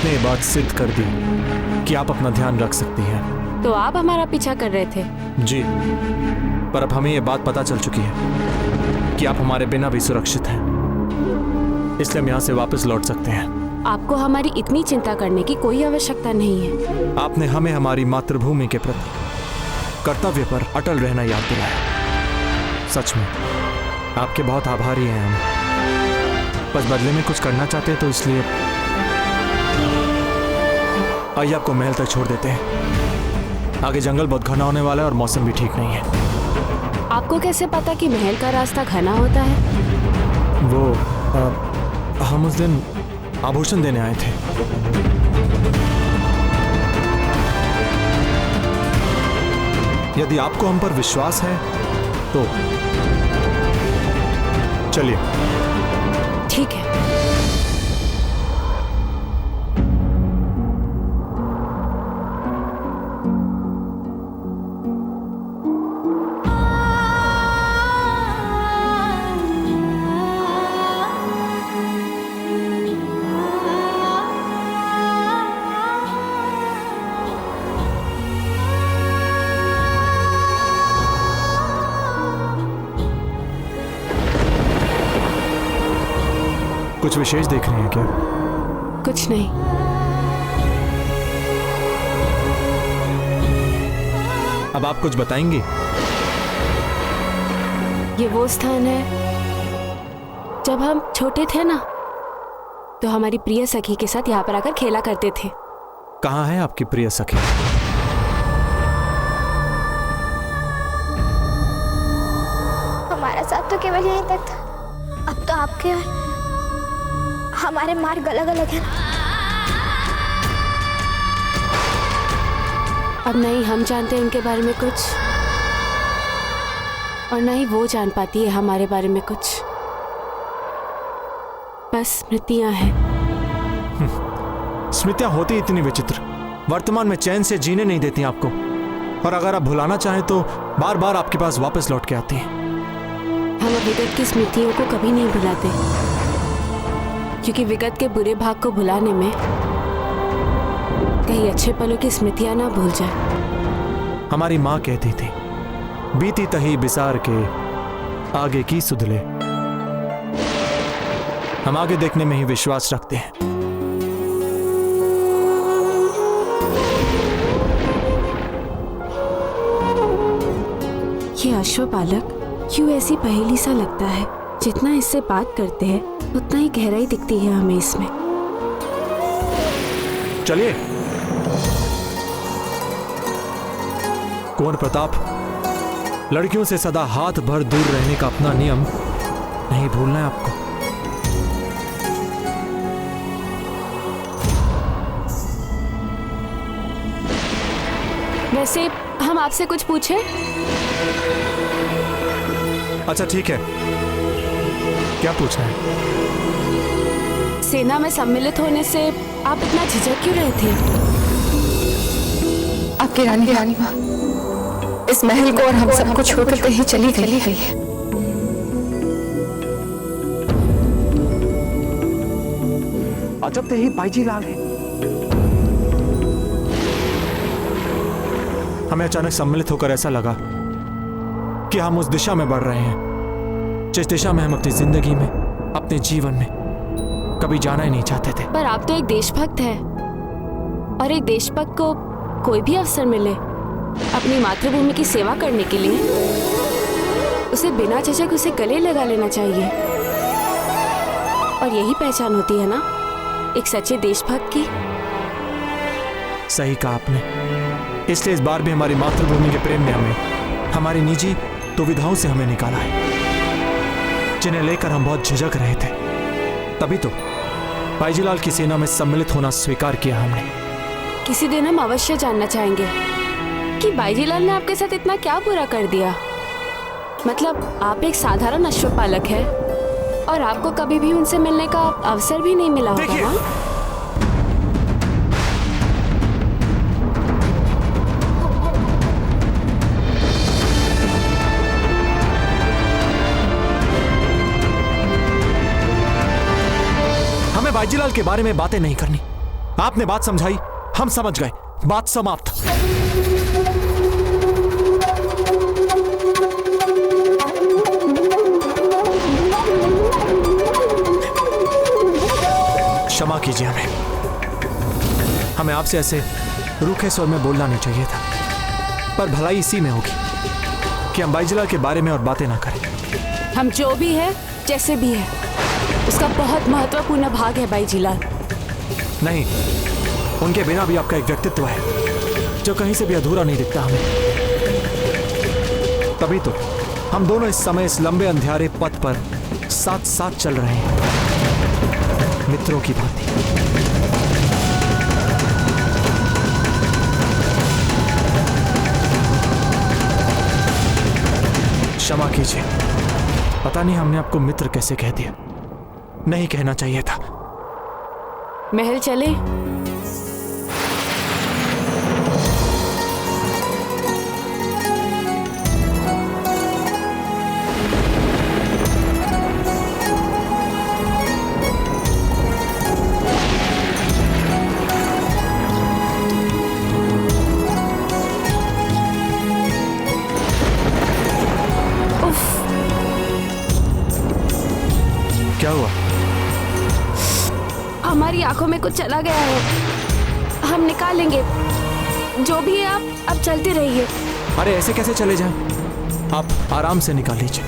आपने ये बात सिद्ध कर दी कि आप अपना ध्यान रख सकती हैं। तो आप हमारा पीछा कर रहे थे? जी, पर अब हमें ये बात पता चल चुकी है कि आप हमारे बिना भी सुरक्षित हैं, इसलिए हम यहाँ से वापस लौट सकते हैं। आपको हमारी इतनी चिंता करने की कोई आवश्यकता नहीं है। आपने हमें हमारी मातृभूमि के प्रति कर्तव्य पर अटल रहना याद दिलाया। सच में आपके बहुत आभारी हैं हम। बस बदले में कुछ करना चाहते हैं, तो इसलिए आइए आपको महल तक छोड़ देते हैं। आगे जंगल बहुत घना होने वाला है और मौसम भी ठीक नहीं है। आपको कैसे पता कि महल का रास्ता घना होता है? वो हम उस दिन आभूषण देने आए थे। यदि आपको हम पर विश्वास है तो चलिए। ठीक है। कुछ विशेष देख रहे हैं क्या? कुछ नहीं। अब आप कुछ बताएंगे? ये वो स्थान है जब हम छोटे थे ना, तो हमारी प्रिय सखी के साथ यहाँ पर आकर खेला करते थे। कहाँ है आपकी प्रिय सखी? हमारा साथ तो केवल यहीं तक था, अब तो आपके और हमारे मार्ग अलग अलग हैं। अब नहीं हम जानते इनके बारे में कुछ, और ना ही वो जान पाती है हमारे बारे में कुछ। बस स्मृतियां हैं। स्मृतियां होती इतनी विचित्र, वर्तमान में चैन से जीने नहीं देती आपको, और अगर आप भुलाना चाहें तो बार बार आपके पास वापस लौट के आती हैं। हम विगत की स्मृतियों को कभी नहीं भुलाते, क्योंकि विगत के बुरे भाग को भुलाने में कहीं अच्छे पलों की स्मृतियां ना भूल जाए। हमारी माँ कहती थी, बीती तही बिसार के आगे की सुधले। हम आगे देखने में ही विश्वास रखते हैं। ये अश्वपालक क्यों ऐसी पहेली सा लगता है? जितना इससे बात करते हैं उतना ही गहराई दिखती है हमें इसमें। चलिए। कुंवर प्रताप, लड़कियों से सदा हाथ भर दूर रहने का अपना नियम नहीं भूलना है आपको। वैसे हम आपसे कुछ पूछें? अच्छा ठीक है, क्या पूछना है? सेना में सम्मिलित होने से आप इतना झिझक क्यों रहे थे? आपकी रानी माँ इस महल को और हम सबको छोड़कर कहीं चली गई है। अजब ही बाईजी लाल है। हमें अचानक सम्मिलित होकर ऐसा लगा कि हम उस दिशा में बढ़ रहे हैं जिस दिशा में हम अपनी जिंदगी में, अपने जीवन में कभी जाना ही नहीं चाहते थे। पर आप तो एक देशभक्त हैं, और एक देशभक्त को कोई भी अवसर मिले अपनी मातृभूमि की सेवा करने के लिए, उसे बिना झिझक उसे गले लगा लेना चाहिए। और यही पहचान होती है ना एक सच्चे देशभक्त की। सही कहा आपने। इसलिए इस बार भी हमारी मातृभूमि के प्रेम ने हमें हमारी निजी दुविधाओं से हमें निकाला है, जिन्हें लेकर हम बहुत झिझक रहे थे। तभी तो बाईजीलाल की सेना में सम्मिलित होना स्वीकार किया हमने। किसी दिन हम अवश्य जानना चाहेंगे कि बाईजीलाल ने आपके साथ इतना क्या बुरा कर दिया। मतलब आप एक साधारण अश्वपालक है और आपको कभी भी उनसे मिलने का अवसर भी नहीं मिला होगा ना? हमें बाईजीलाल के बारे में बातें नहीं करनी। आपने बात समझाई, हम समझ गए, बात समाप्त। क्षमा कीजिए, हमें आपसे ऐसे रूखे स्वर में बोलना नहीं चाहिए था, पर भलाई इसी में होगी कि हम बाईजिलाल के बारे में और बातें ना करें। हम जो भी है, जैसे भी है, उसका बहुत महत्वपूर्ण भाग है बाईजिलाल। नहीं, उनके बिना भी आपका एक व्यक्तित्व है जो कहीं से भी अधूरा नहीं दिखता हमें। तभी तो हम दोनों इस समय इस लंबे अंधियारे पथ पर साथ साथ चल रहे हैं, मित्रों की भांति। क्षमा कीजिए, पता नहीं हमने आपको मित्र कैसे कह दिया, नहीं कहना चाहिए था। महल चले? क्या हुआ? हमारी आंखों में कुछ चला गया है, हम निकालेंगे। जो भी है, आप अब चलते रहिए। अरे ऐसे कैसे चले जाएं? आप आराम से निकाल लीजिए,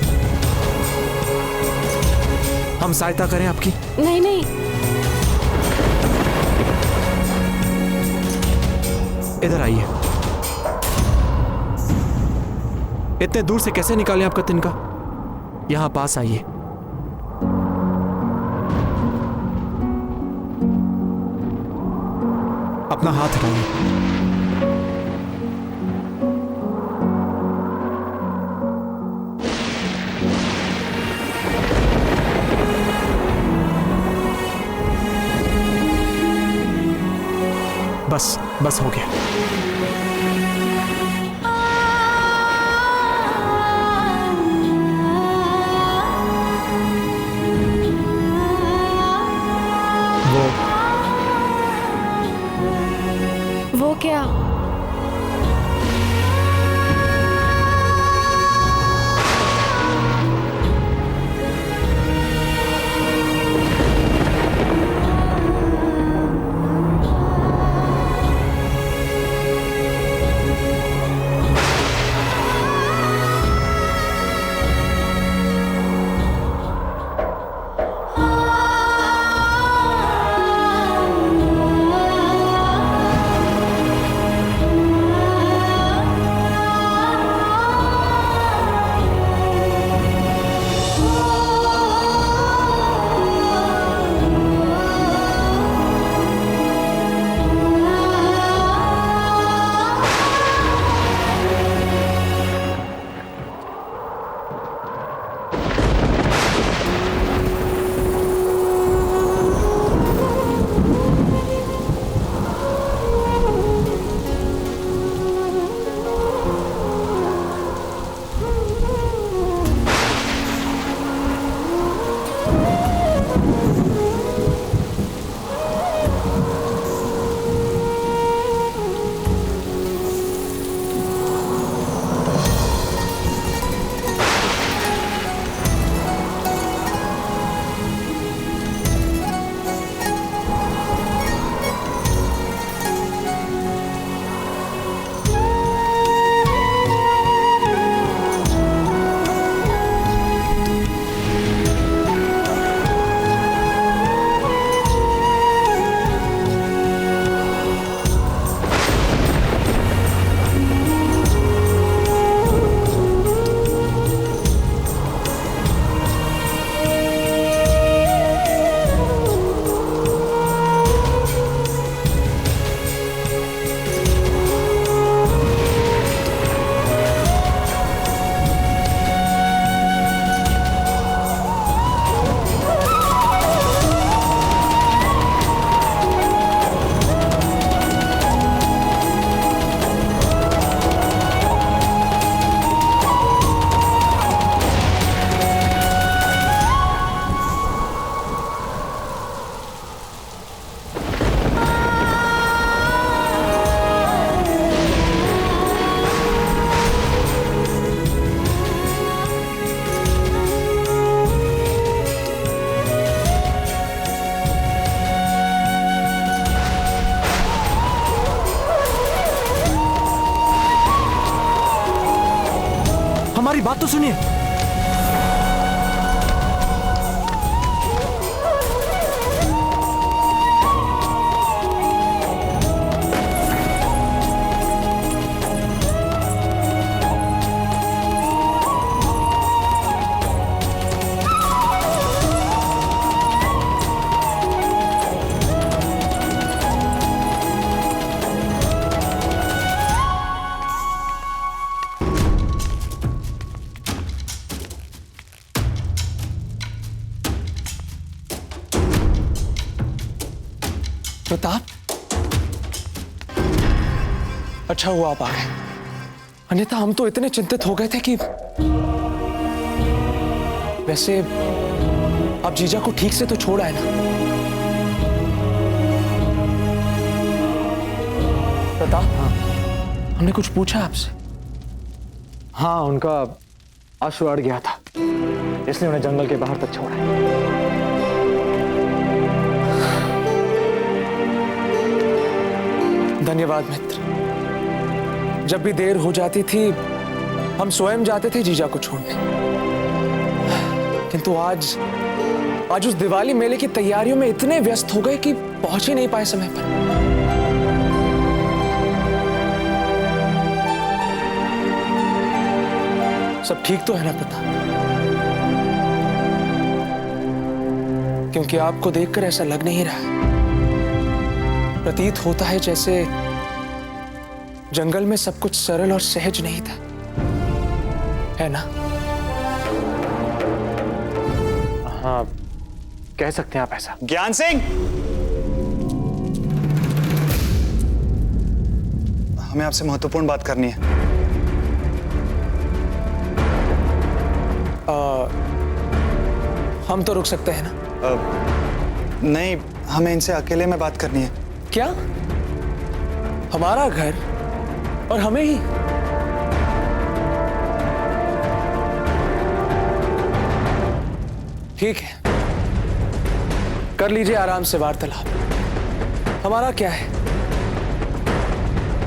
हम सहायता करें आपकी। नहीं नहीं, इधर आइए। इतने दूर से कैसे निकालें आपका तिनका? यहां पास आइए। अपना हाथ हटाइए। बस बस हो गया। वो क्या? हमारी बात तो सुनिए। प्रताप, अच्छा हुआ आप आ गए, अन्यथा हम तो इतने चिंतित हो गए थे कि। वैसे आप जीजा को ठीक से तो छोड़ आए ना? प्रताप, हमने कुछ पूछा आपसे? हाँ, उनका अश्व अड़ गया था, इसलिए उन्हें जंगल के बाहर तक छोड़ा। धन्यवाद मित्र। जब भी देर हो जाती थी हम स्वयं जाते थे जीजा को छोड़ने, किंतु आज उस दिवाली मेले की तैयारियों में इतने व्यस्त हो गए कि पहुंच ही नहीं पाए समय पर। सब ठीक तो है ना प्रताप? क्योंकि आपको देखकर ऐसा लग नहीं रहा, प्रतीत होता है जैसे जंगल में सब कुछ सरल और सहज नहीं था, है ना? हाँ, कह सकते हैं आप ऐसा। ज्ञान सिंह, हमें आपसे महत्वपूर्ण बात करनी है। हम तो रुक सकते हैं ना? नहीं, हमें इनसे अकेले में बात करनी है। क्या? हमारा घर और हमें ही? ठीक है, कर लीजिए आराम से वार्तालाप। हमारा क्या है,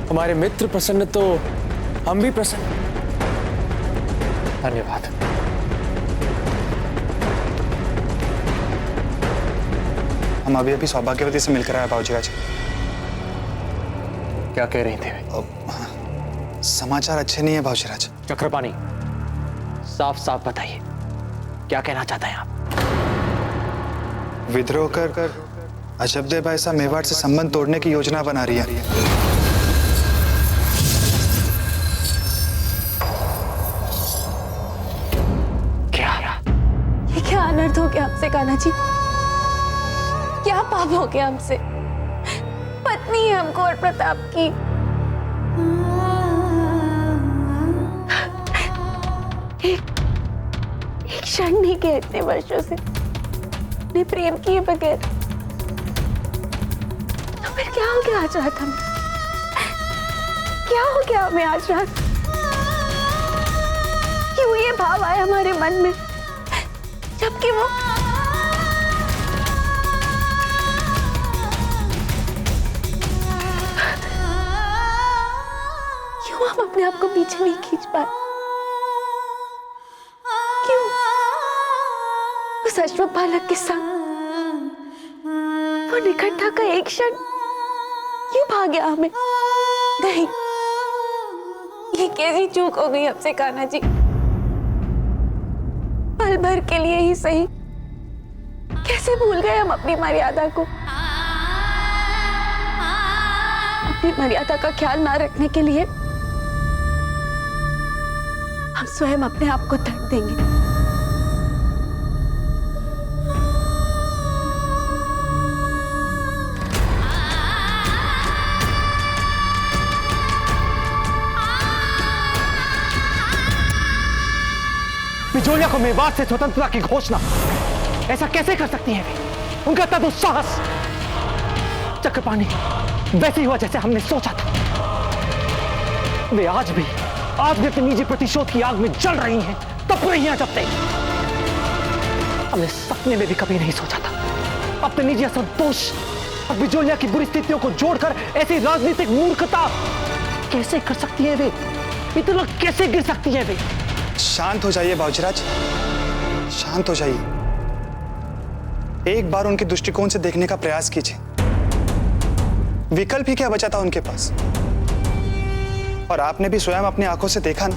हमारे मित्र प्रसन्न तो हम भी प्रसन्न। धन्यवाद। हम अभी अभी सौभाग्यवती से मिलकर आए बाबूजी राज। क्या कह रही थी? समाचार अच्छे नहीं है बाबूजी राज। चक्रपाणी, साफ साफ बताइए, क्या कहना चाहते हैं आप? विद्रोह कर अजबदेव ऐसा मेवाड़ से संबंध तोड़ने की योजना बना रही है। ये क्या अनर्थ हो गया हमसे कान्हा जी? क्या पाप हो गया हमसे? पत्नी है हमको और प्रताप की। एक क्षण नहीं गए इतने वर्षों से ने प्रेम किए बगैर। तो फिर क्या हो गया आज रात हमें? क्या हो गया हमें आज रात? क्यों ये भाव आया हमारे मन में, जबकि वो क्यों हम अपने आप को पीछे नहीं खींच पाए? क्यों उस अश्वपालक के संग वो निकटता का एक क्षण क्यों भाग गया हमें? नहीं, ये कैसी चूक हो गई हमसे कान्हा जी? पल भर के लिए ही सही, कैसे भूल गए हम अपनी मर्यादा को? अपनी मर्यादा का ख्याल ना रखने के लिए हम स्वयं अपने आप को दंड देंगे। बिजोलिया को मेवाड़ से स्वतंत्रता की घोषणा ऐसा कैसे कर सकती है वे? उनका तदुस्साहस चक्रपाणी वैसे ही हुआ जैसे हमने सोचा था। वे आज भी अपने निजी प्रतिशोध की आग में जल रही हैं, तप रही हैं जब तक। हमने सपने में भी कभी नहीं सोचा था अपने निजी असंतोष और बिजोलिया की बुरी स्थितियों को जोड़कर ऐसी राजनीतिक मूर्खता कैसे कर सकती है वे? इतना कैसे गिर सकती है वे? शांत हो जाइए बाबूजीराज, शांत हो जाइए। एक बार उनके दृष्टिकोण से देखने का प्रयास कीजिए। विकल्प ही क्या बचा था उनके पास? और आपने भी स्वयं अपनी आंखों से देखा ना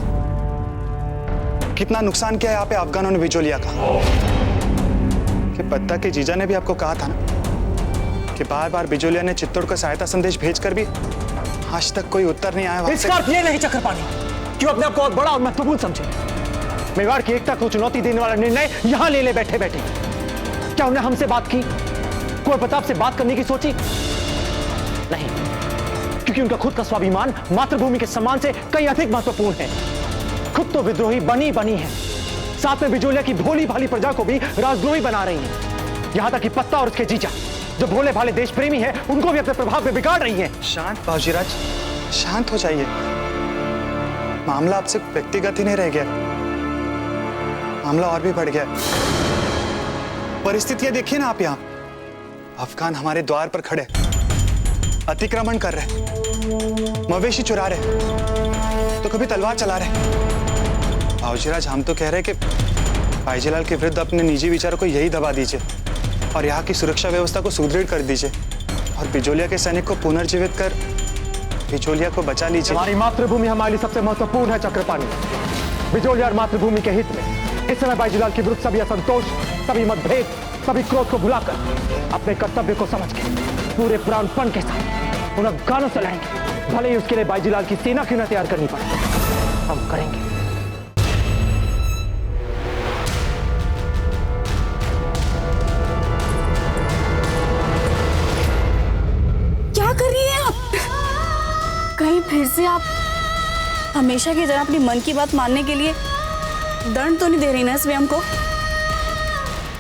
कितना नुकसान किया यहाँ पे अफगानों ने बिजोलिया का। कि पत्ता के जीजा ने भी आपको कहा था ना कि बार बार बिजोलिया ने चित्तौड़ को सहायता संदेश भेजकर भी आज तक कोई उत्तर नहीं आया। इसका अर्थ ये नहीं चक्रपाणी क्यों अपने आप को और बड़ा और महत्वपूर्ण समझे। मेवाड़ की एकता को चुनौती देने वाला निर्णय यहां ले बैठे बैठे। क्या उन्हें हमसे बात की, कुंवर प्रताप से बात करने की सोची? नहीं, क्योंकि उनका खुद का स्वाभिमान मातृभूमि के सम्मान से कहीं अधिक महत्वपूर्ण है। खुद तो विद्रोही बनी है, साथ में बिजोलिया की भोली भाली प्रजा को भी राजद्रोही बना रही है। यहां तक कि पत्ता और उसके जीजा जो भोले भाले देश प्रेमी है उनको भी अपने प्रभाव में बिगाड़ रही है। शांत बाबूजीराज, शांत हो जाइए। मामला आपसे व्यक्तिगत ही नहीं रह गया, मामला और भी बढ़ गया। परिस्थितियां देखिए ना आप। यहाँ अफगान हमारे द्वार पर खड़े अतिक्रमण कर रहे, मवेशी चुरा रहे, तो कभी तलवार चला रहे। बाबूजीराज, हम तो कह रहे कि भाईजीलाल के विरुद्ध अपने निजी विचारों को यही दबा दीजिए और यहाँ की सुरक्षा व्यवस्था को सुदृढ़ कर दीजिए और बिजोलिया के सैनिक को पुनर्जीवित कर बिजोलिया को बचा लीजिए। हमारी मातृभूमि हमारे लिए सबसे महत्वपूर्ण है चक्रपाणी। बिजोलिया और मातृभूमि के हित में इस समय भाईजीलाल के विरुद्ध सभी असंतोष, सभी मतभेद, सभी क्रोध को भुलाकर अपने कर्तव्य को समझ के पूरे प्राणपण के साथ उन अफगानों से लड़ेंगे। भले ही उसके लिए भाईजीलाल की सेना क्यों न तैयार करनी पड़े, हम करेंगे। क्या कर रही हैं आप? कहीं फिर से आप हमेशा की तरह अपनी मन की बात मानने के लिए दंड तो नहीं दे रही ना स्वयं को?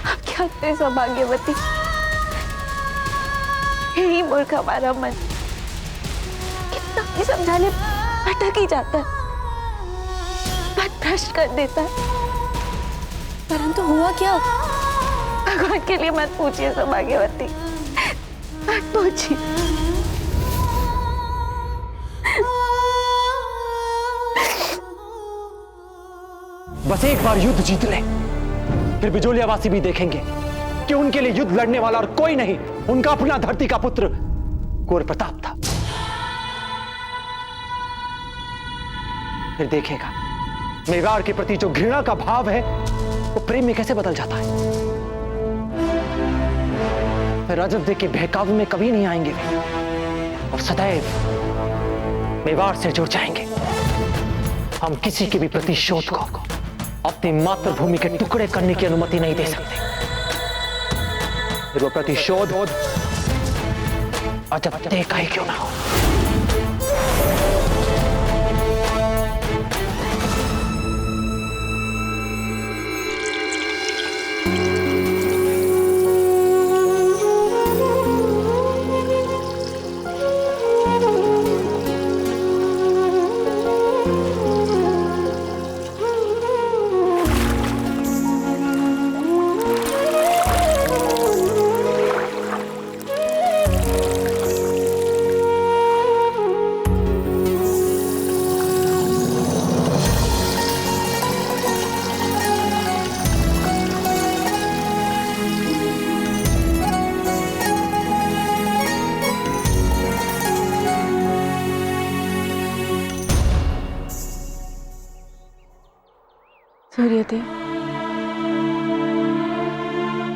आप क्या थे सौभाग्यवती, यही मूर्ख हमारा मन कितना भी समझाने भटक ही जाता है, बात भ्रष्ट कर देता है। परंतु हुआ क्या? भगवान के लिए मत पूछिए सौभाग्यवती, मत पूछिए। बस एक बार युद्ध जीत ले, फिर बिजोलियावासी भी देखेंगे कि उनके लिए युद्ध लड़ने वाला और कोई नहीं, उनका अपना धरती का पुत्र कुंवर प्रताप था। फिर देखेगा मेवाड़ के प्रति जो घृणा का भाव है वो प्रेम में कैसे बदल जाता है। फिर रजत देख के बहकावे में कभी नहीं आएंगे वे, और सदैव मेवाड़ से जुड़ जाएंगे। हम किसी के भी प्रतिशोध को अपनी मातृभूमि के टुकड़े करने की अनुमति नहीं दे सकते। फिर वो प्रतिशोध अजब देखा ही क्यों ना हो। सूर्यदेव,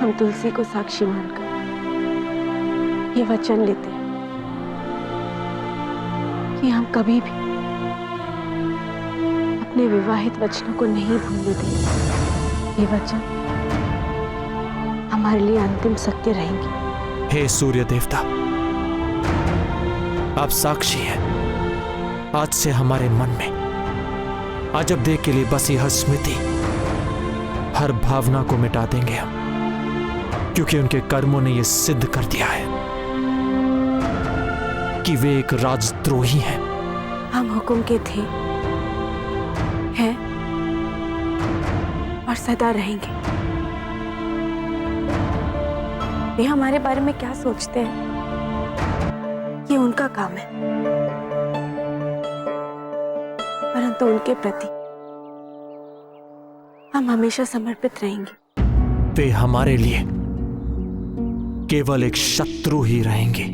हम तुलसी को साक्षी मानकर ये वचन लेते हैं कि हम कभी भी अपने विवाहित वचनों को नहीं भूलने देंगे। ये वचन हमारे लिए अंतिम सत्य रहेंगे। हे सूर्य देवता, आप साक्षी हैं। आज से हमारे मन में अजब देव के लिए बसी हर स्मृति, हर भावना को मिटा देंगे हम, क्योंकि उनके कर्मों ने यह सिद्ध कर दिया है कि वे एक राजद्रोही हैं। हम हुक्म के थे, हैं और सदा रहेंगे। वे हमारे बारे में क्या सोचते हैं ये उनका काम है, परंतु उनके प्रति हम हमेशा समर्पित रहेंगे। वे हमारे लिए केवल एक शत्रु ही रहेंगे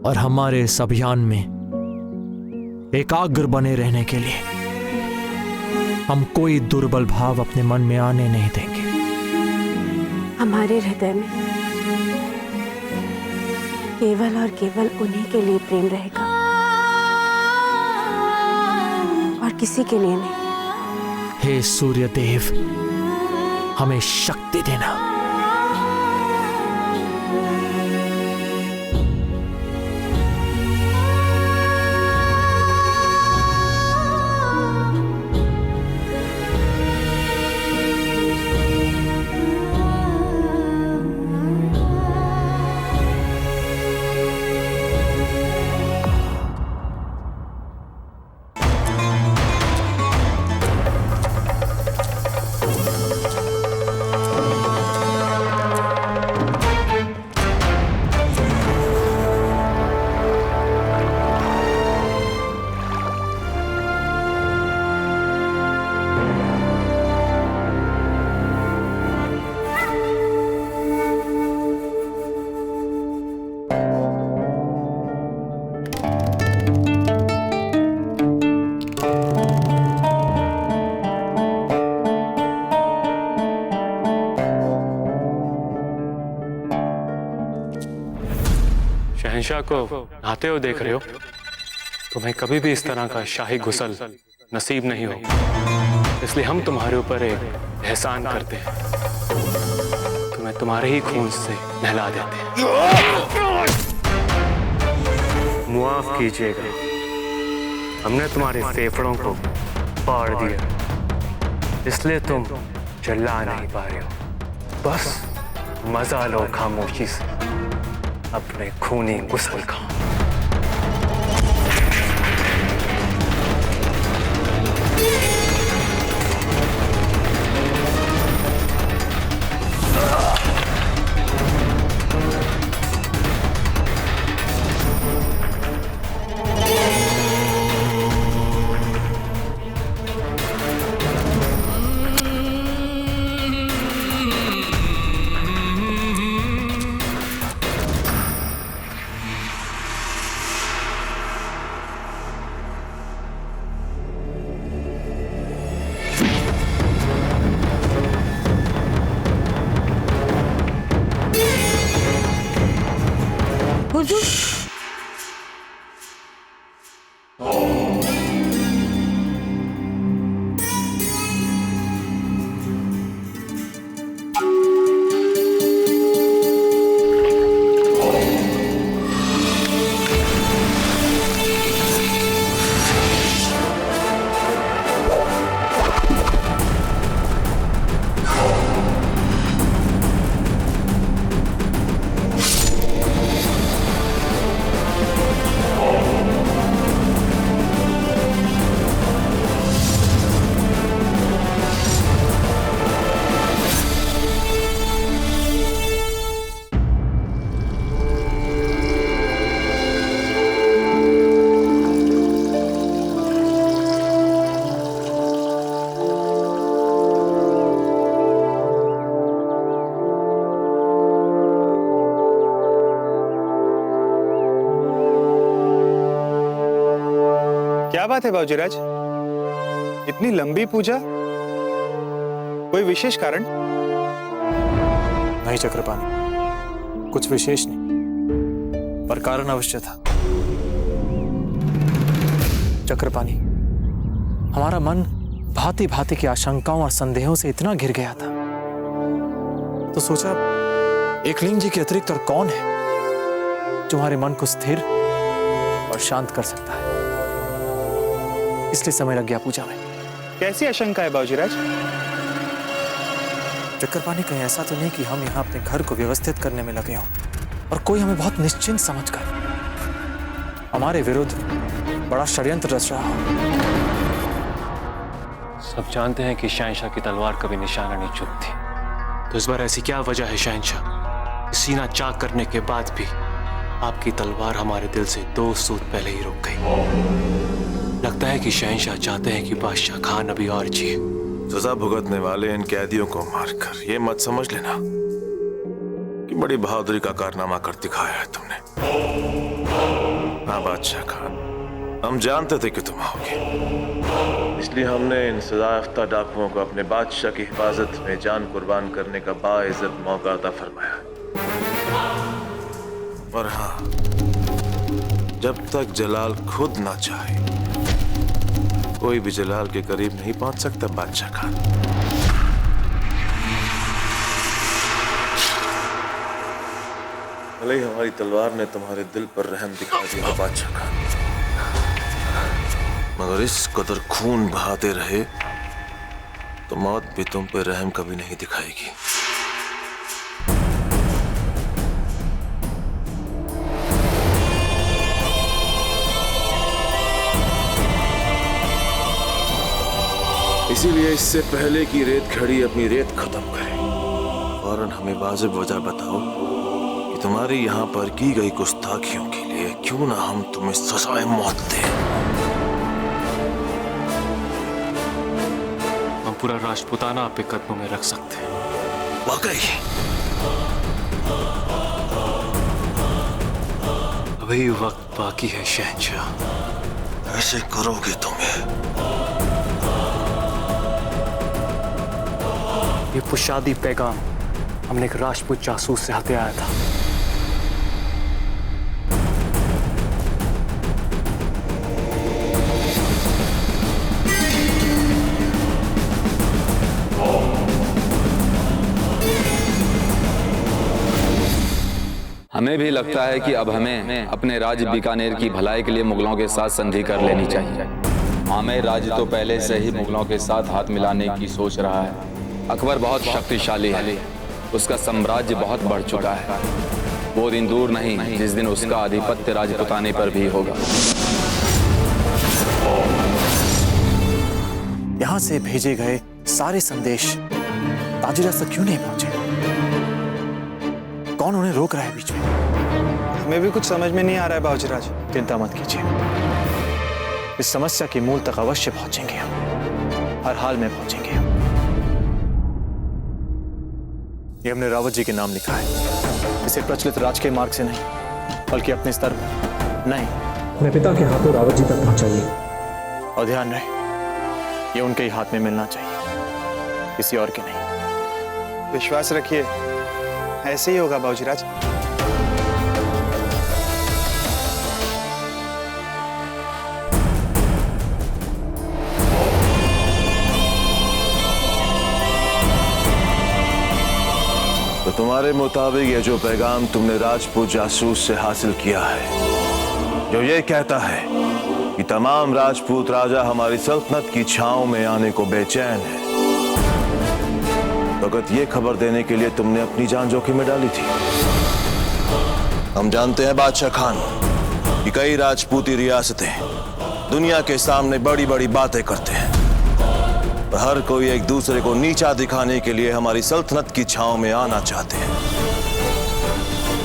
और हमारे इस अभियान में एकाग्र बने रहने के लिए हम कोई दुर्बल भाव अपने मन में आने नहीं देंगे। हमारे हृदय में केवल और केवल उन्हीं के लिए प्रेम रहेगा और किसी के लिए नहीं। हे सूर्य देव, हमें शक्ति देना। शहंशाह को नहाते हो देख रहे हो? तुम्हें कभी भी इस तरह का शाही गुसल नसीब नहीं हो, इसलिए हम तुम्हारे ऊपर एक एहसान करते हैं। तुम्हें तुम्हारे ही खून से नहला देते हैं। मुआफ कीजिएगा, हमने तुम्हारे फेफड़ों को फाड़ दिया, इसलिए तुम चिल्ला नहीं पा रहे हो। बस मजा लो खामोशी से अपने खूनी गुस्ल का। क्या बात है बाबूजीराज, इतनी लंबी पूजा, कोई विशेष कारण? नहीं चक्रपाणी, कुछ विशेष नहीं, पर कारण अवश्य था। चक्रपाणी, हमारा मन भांति भांति की आशंकाओं और संदेहों से इतना घिर गया था, तो सोचा एकलिंग जी के अतिरिक्त और कौन है जो तुम्हारे मन को स्थिर और शांत कर सकता है। इसलिए समय लग गया पूजा में। कैसी आशंका है बाबूजीराज? चक्रपाणी, कहीं ऐसा तो नहीं कि हम यहाँ अपने घर को व्यवस्थित करने में लगे हों और कोई हमें बहुत निश्चिंत समझकर हमारे विरुद्ध बड़ा षड्यंत्र रच रहा हो? सब जानते हैं कि शहंशाह की तलवार कभी निशाना नहीं चूकती, तो इस बार ऐसी क्या वजह है शहंशाह, सीना चाक करने के बाद भी आपकी तलवार हमारे दिल से 2 सूत पहले ही रुक गई। लगता है कि शहंशाह चाहते हैं कि बादशाह खान अभी और जिए। सजा भुगतने वाले इन कैदियों को मारकर ये मत समझ लेना कि बड़ी बहादुरी का कारनामा कर दिखाया है तुमने। हाँ बादशाह खान, हम जानते थे कि तुम आओगे, इसलिए हमने इन सजायाफ्ता डाकुओं को अपने बादशाह की हिफाजत में जान कुर्बान करने का बाइज्जत मौका अता फरमाया। और हाँ, जब तक जलाल खुद ना चाहे कोई भी जलाल के करीब नहीं पहुंच सकता बादशाह खान। भले ही हमारी तलवार ने तुम्हारे दिल पर रहम दिखा दिया बादशाह खान, मगर इस कदर खून बहाते रहे तो मौत भी तुम पे रहम कभी नहीं दिखाएगी। इसीलिए इससे पहले कि रेत खड़ी अपनी रेत खत्म करे, फौरन हमें वाजिब वजह बताओ कि तुम्हारी यहाँ पर की गई गुस्ताखियों के लिए क्यों ना हम तुम्हें सजाए मौत दें। हम पूरा राजपूताना आपके कदमों में रख सकते हैं। वाकई अभी वक्त बाकी है शहंशाह। ऐसे करोगे तुम्हें ये पुशादी पैगाम हमने एक राजपूत जासूस से हाथे आया था। हमें भी लगता है कि अब हमें अपने राज्य बीकानेर की भलाई के लिए मुगलों के साथ संधि कर लेनी चाहिए। आमेर राज्य तो पहले से ही मुगलों के साथ हाथ मिलाने की सोच रहा है। अकबर बहुत शक्तिशाली है, उसका साम्राज्य बहुत बढ़ चुका है। वो दिन दूर नहीं जिस दिन उसका आधिपत्य राजपुताने पर भी होगा। यहां से भेजे गए सारे संदेश ताजिरास तक क्यों नहीं पहुंचे? कौन उन्हें रोक रहा है बीच में? हमें भी कुछ समझ में नहीं आ रहा है बाबूजीराज। चिंता मत कीजिए, इस समस्या के मूल तक अवश्य पहुंचेंगे हम, हर हाल में पहुंचेंगे हम। ये हमने रावत जी के नाम लिखा है, इसे प्रचलित राजकीय मार्ग से नहीं बल्कि अपने स्तर पर नहीं, अपने पिता के हाथों रावत जी तक पहुंचाइए। और ध्यान रहे ये उनके ही हाथ में मिलना चाहिए, किसी और के नहीं। विश्वास रखिए, ऐसे ही होगा बाबूजीराज। तो तुम्हारे मुताबिक ये जो पैगाम तुमने राजपूत जासूस से हासिल किया है, जो ये कहता है कि तमाम राजपूत राजा हमारी सल्तनत की छांव में आने को बेचैन है, फकत ये खबर देने के लिए तुमने अपनी जान जोखिम में डाली थी। हम जानते हैं बादशाह खान कि कई राजपूती रियासतें दुनिया के सामने बड़ी बड़ी बातें करते हैं, पर हर कोई एक दूसरे को नीचा दिखाने के लिए हमारी सल्तनत की छांव में आना चाहते हैं।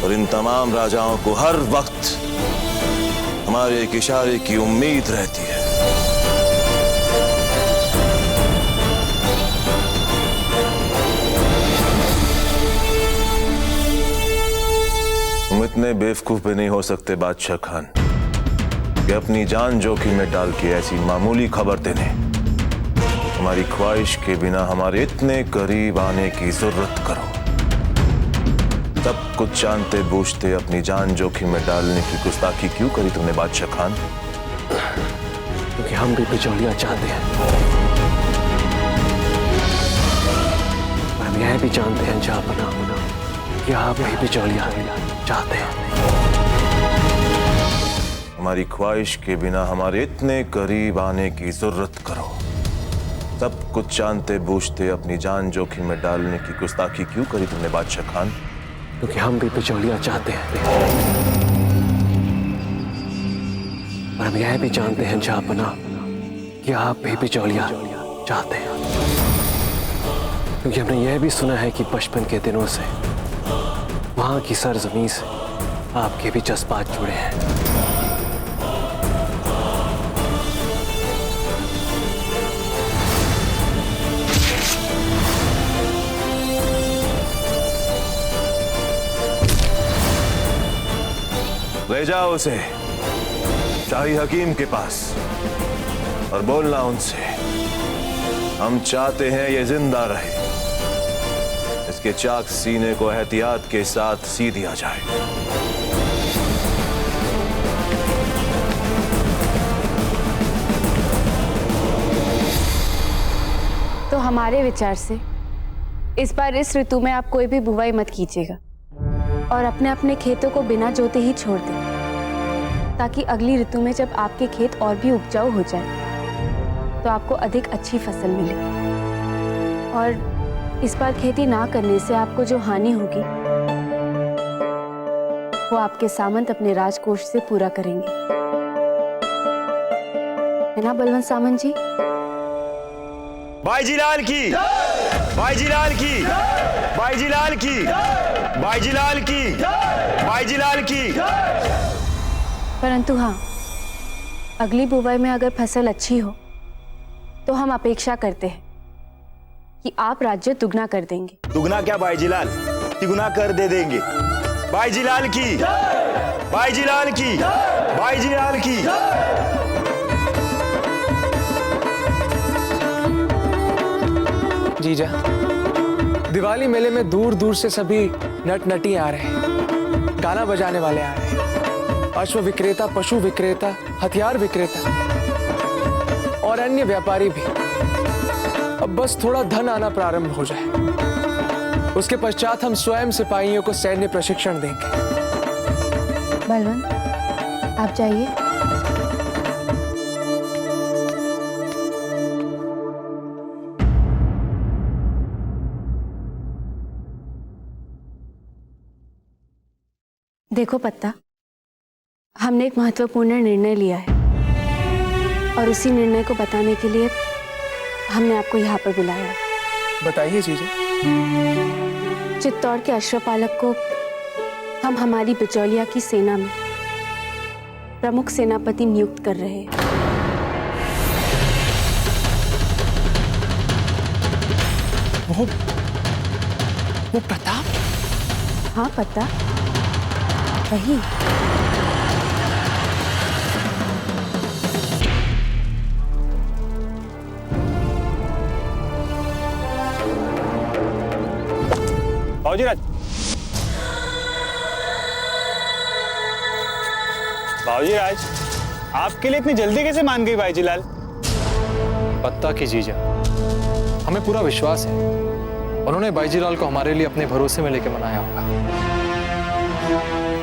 और इन तमाम राजाओं को हर वक्त हमारे एक इशारे की उम्मीद रहती है। तुम इतने बेवकूफ भी नहीं हो सकते बादशाह खान कि अपनी जान जोखिम में डाल के ऐसी मामूली खबर देने, हमारी ख्वाहिश के बिना हमारे इतने करीब आने की जरूरत करो। सब कुछ जानते बूझते अपनी जान जोखिम में डालने की गुस्ताखी क्यों करी तुमने बादशाह खान? क्योंकि हम भी बिचौलिया चाहते हैं, हम यह भी जानते हैं जहां कि आप भी बिचौलिया चाहते हैं। हमारी ख्वाहिश के बिना हमारे इतने करीब आने की जरूरत करो। सब कुछ जानते बूझते अपनी जान जोखिम में डालने की गुस्ताखी क्यों करी तुमने बादशाह खान? क्योंकि हम भी बिचौलिया चाहते हैं, और हम यह भी जानते हैं जहां कि आप भी बिचौलिया चाहते हैं। क्योंकि हमने यह भी सुना है कि बचपन के दिनों से वहां की सरजमीं से आपके भी जज्बात जुड़े हैं। ले जाओ उसे शाही हकीम के पास और बोलना उनसे, हम चाहते हैं ये जिंदा रहे, इसके चाक सीने को एहतियात के साथ सी दिया जाए। तो हमारे विचार से इस बार इस ऋतु में आप कोई भी बुवाई मत कीजिएगा और अपने अपने खेतों को बिना जोते ही छोड़ दें, ताकि अगली ऋतु में जब आपके खेत और भी उपजाऊ हो जाए तो आपको अधिक अच्छी फसल मिले। और इस बार खेती ना करने से आपको जो हानि होगी वो आपके सामंत अपने राजकोष से पूरा करेंगे, है ना बलवंत सामंत जी? बाईजी लाल की, बाईजी लाल की, बाईजी लाल की, बाईजी लाल की, बाईजी लाल की। परंतु हाँ, अगली बुवाई में अगर फसल अच्छी हो तो हम अपेक्षा करते हैं कि आप राज्य दुगना कर देंगे। दुगना क्या बाईजी लाल, तिगुना कर दे देंगे। बाईजी लाल की, बाईजी लाल की, बाईजी लाल की। जीजा, दिवाली मेले में दूर दूर से सभी नट नटी आ रहे हैं, गाना बजाने वाले आ रहे हैं, अश्व विक्रेता, पशु विक्रेता, हथियार विक्रेता और अन्य व्यापारी भी। अब बस थोड़ा धन आना प्रारंभ हो जाए, उसके पश्चात हम स्वयं सिपाहियों को सैन्य प्रशिक्षण देंगे। बलवंत, आप जाइए। देखो पत्ता, हमने एक महत्वपूर्ण निर्णय लिया है और उसी निर्णय को बताने के लिए हमने आपको यहाँ पर बुलाया है। बताइए जीजा। चित्तौड़ के अश्वपालक को हम हमारी बिचौलिया की सेना में प्रमुख सेनापति नियुक्त कर रहे हैं। वो प्रताप? हाँ पत्ता, वही। बाबूजीराज, बाबूजीराज, आपके लिए इतनी जल्दी कैसे मान गई बाईजी लाल? पत्ता की जीजा, हमें पूरा विश्वास है उन्होंने बाईजी लाल को हमारे लिए अपने भरोसे में लेके मनाया होगा।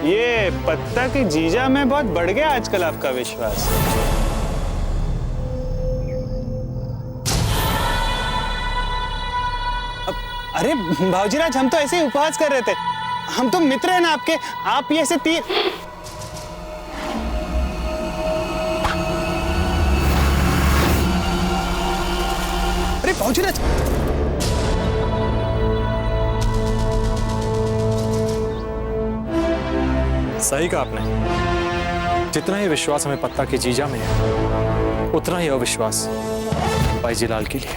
ये पत्ता की जीजा में बहुत बढ़ गया आजकल आपका विश्वास। अरे भाऊजीराज, हम तो ऐसे ही उपवास कर रहे थे, हम तो मित्र हैं ना आपके। आप ये ऐसे तीर। अरे भाऊजीराज, सही कहा आपने, जितना ही विश्वास हमें पत्ता की जीजा में है उतना ही अविश्वास बाईजी लाल के लिए।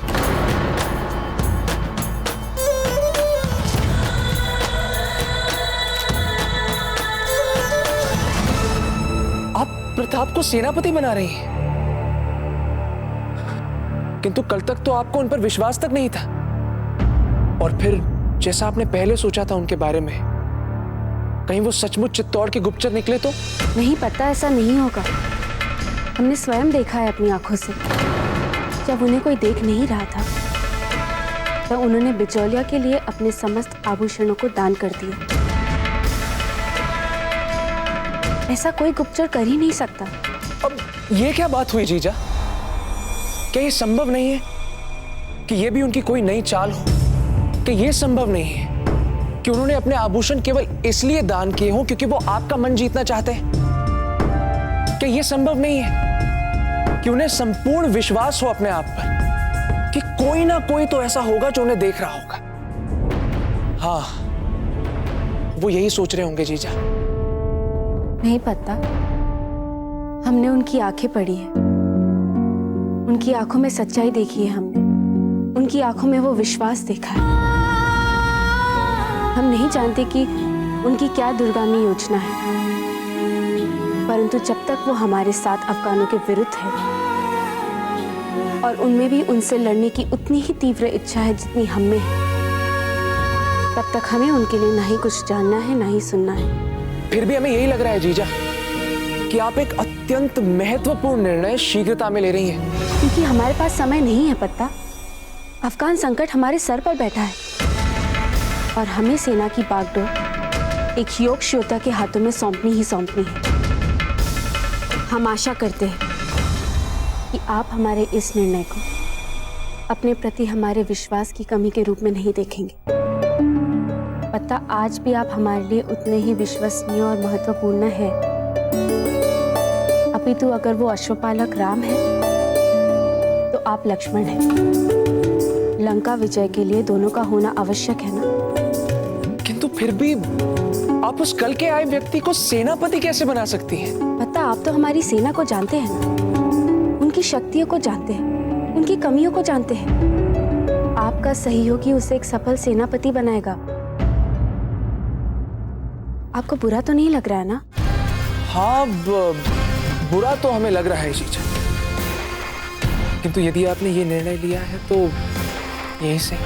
आप प्रताप को सेनापति बना रही हैं, किंतु कल तक तो आपको उन पर विश्वास तक नहीं था। और फिर जैसा आपने पहले सोचा था उनके बारे में, कहीं वो सचमुच चित्तौड़ के गुप्तचर निकले तो? नहीं पता, ऐसा नहीं होगा। हमने स्वयं देखा है अपनी आंखों से। जब उन्हें कोई देख नहीं रहा था तब उन्होंने बिचौलिया के लिए अपने समस्त आभूषणों को दान कर दिया। ऐसा कोई गुप्तचर कर ही नहीं सकता। अब ये क्या बात हुई जीजा? क्या ये संभव नहीं है कि ये भी उनकी कोई नई चाल हो? कि ये संभव नहीं है कि उन्होंने अपने आभूषण केवल इसलिए दान किए हों क्योंकि वो आपका मन जीतना चाहते हैं? क्या ये संभव नहीं है कि उन्हें संपूर्ण विश्वास हो अपने आप पर कि कोई ना कोई तो ऐसा होगा जो उन्हें देख रहा होगा? हाँ, वो यही सोच रहे होंगे जीजा। नहीं पता, हमने उनकी आंखें पढ़ी है, उनकी आंखों में सच्चाई देखी है हमने, उनकी आंखों में वो विश्वास देखा है। हम नहीं जानते कि उनकी क्या दूरगामी योजना है, परंतु जब तक वो हमारे साथ अफगानों के विरुद्ध है और उनमें भी उनसे लड़ने की उतनी ही तीव्र इच्छा है जितनी हम में है, तब तक हमें उनके लिए ना ही कुछ जानना है ना ही सुनना है। फिर भी हमें यही लग रहा है जीजा कि आप एक अत्यंत महत्वपूर्ण निर्णय शीघ्रता में ले रही हैं। क्योंकि हमारे पास समय नहीं है पत्ता। अफगान संकट हमारे सर पर बैठा है और हमें सेना की बागडोर एक योग्य योद्धा के हाथों में सौंपनी ही सौंपनी है। हम आशा करते हैं कि आप हमारे इस निर्णय को अपने प्रति हमारे विश्वास की कमी के रूप में नहीं देखेंगे। पता आज भी आप हमारे लिए उतने ही विश्वसनीय और महत्वपूर्ण है। अपितु अगर वो अश्वपालक राम है तो आप लक्ष्मण हैं। लंका विजय के लिए दोनों का होना आवश्यक है ना। किंतु फिर भी आप उस कल के आए व्यक्ति को सेनापति कैसे बना सकती हैं? पता आप तो हमारी सेना को जानते हैं ना, उनकी शक्तियों को जानते हैं, उनकी कमियों को जानते हैं। आपका सहयोगी उसे एक सफल सेनापति बनाएगा। आपको बुरा तो नहीं लग रहा है ना? हाँ, बुरा तो हमें लग रहा है जीजा, किंतु यदि आपने ये निर्णय लिया है तो यहीं से।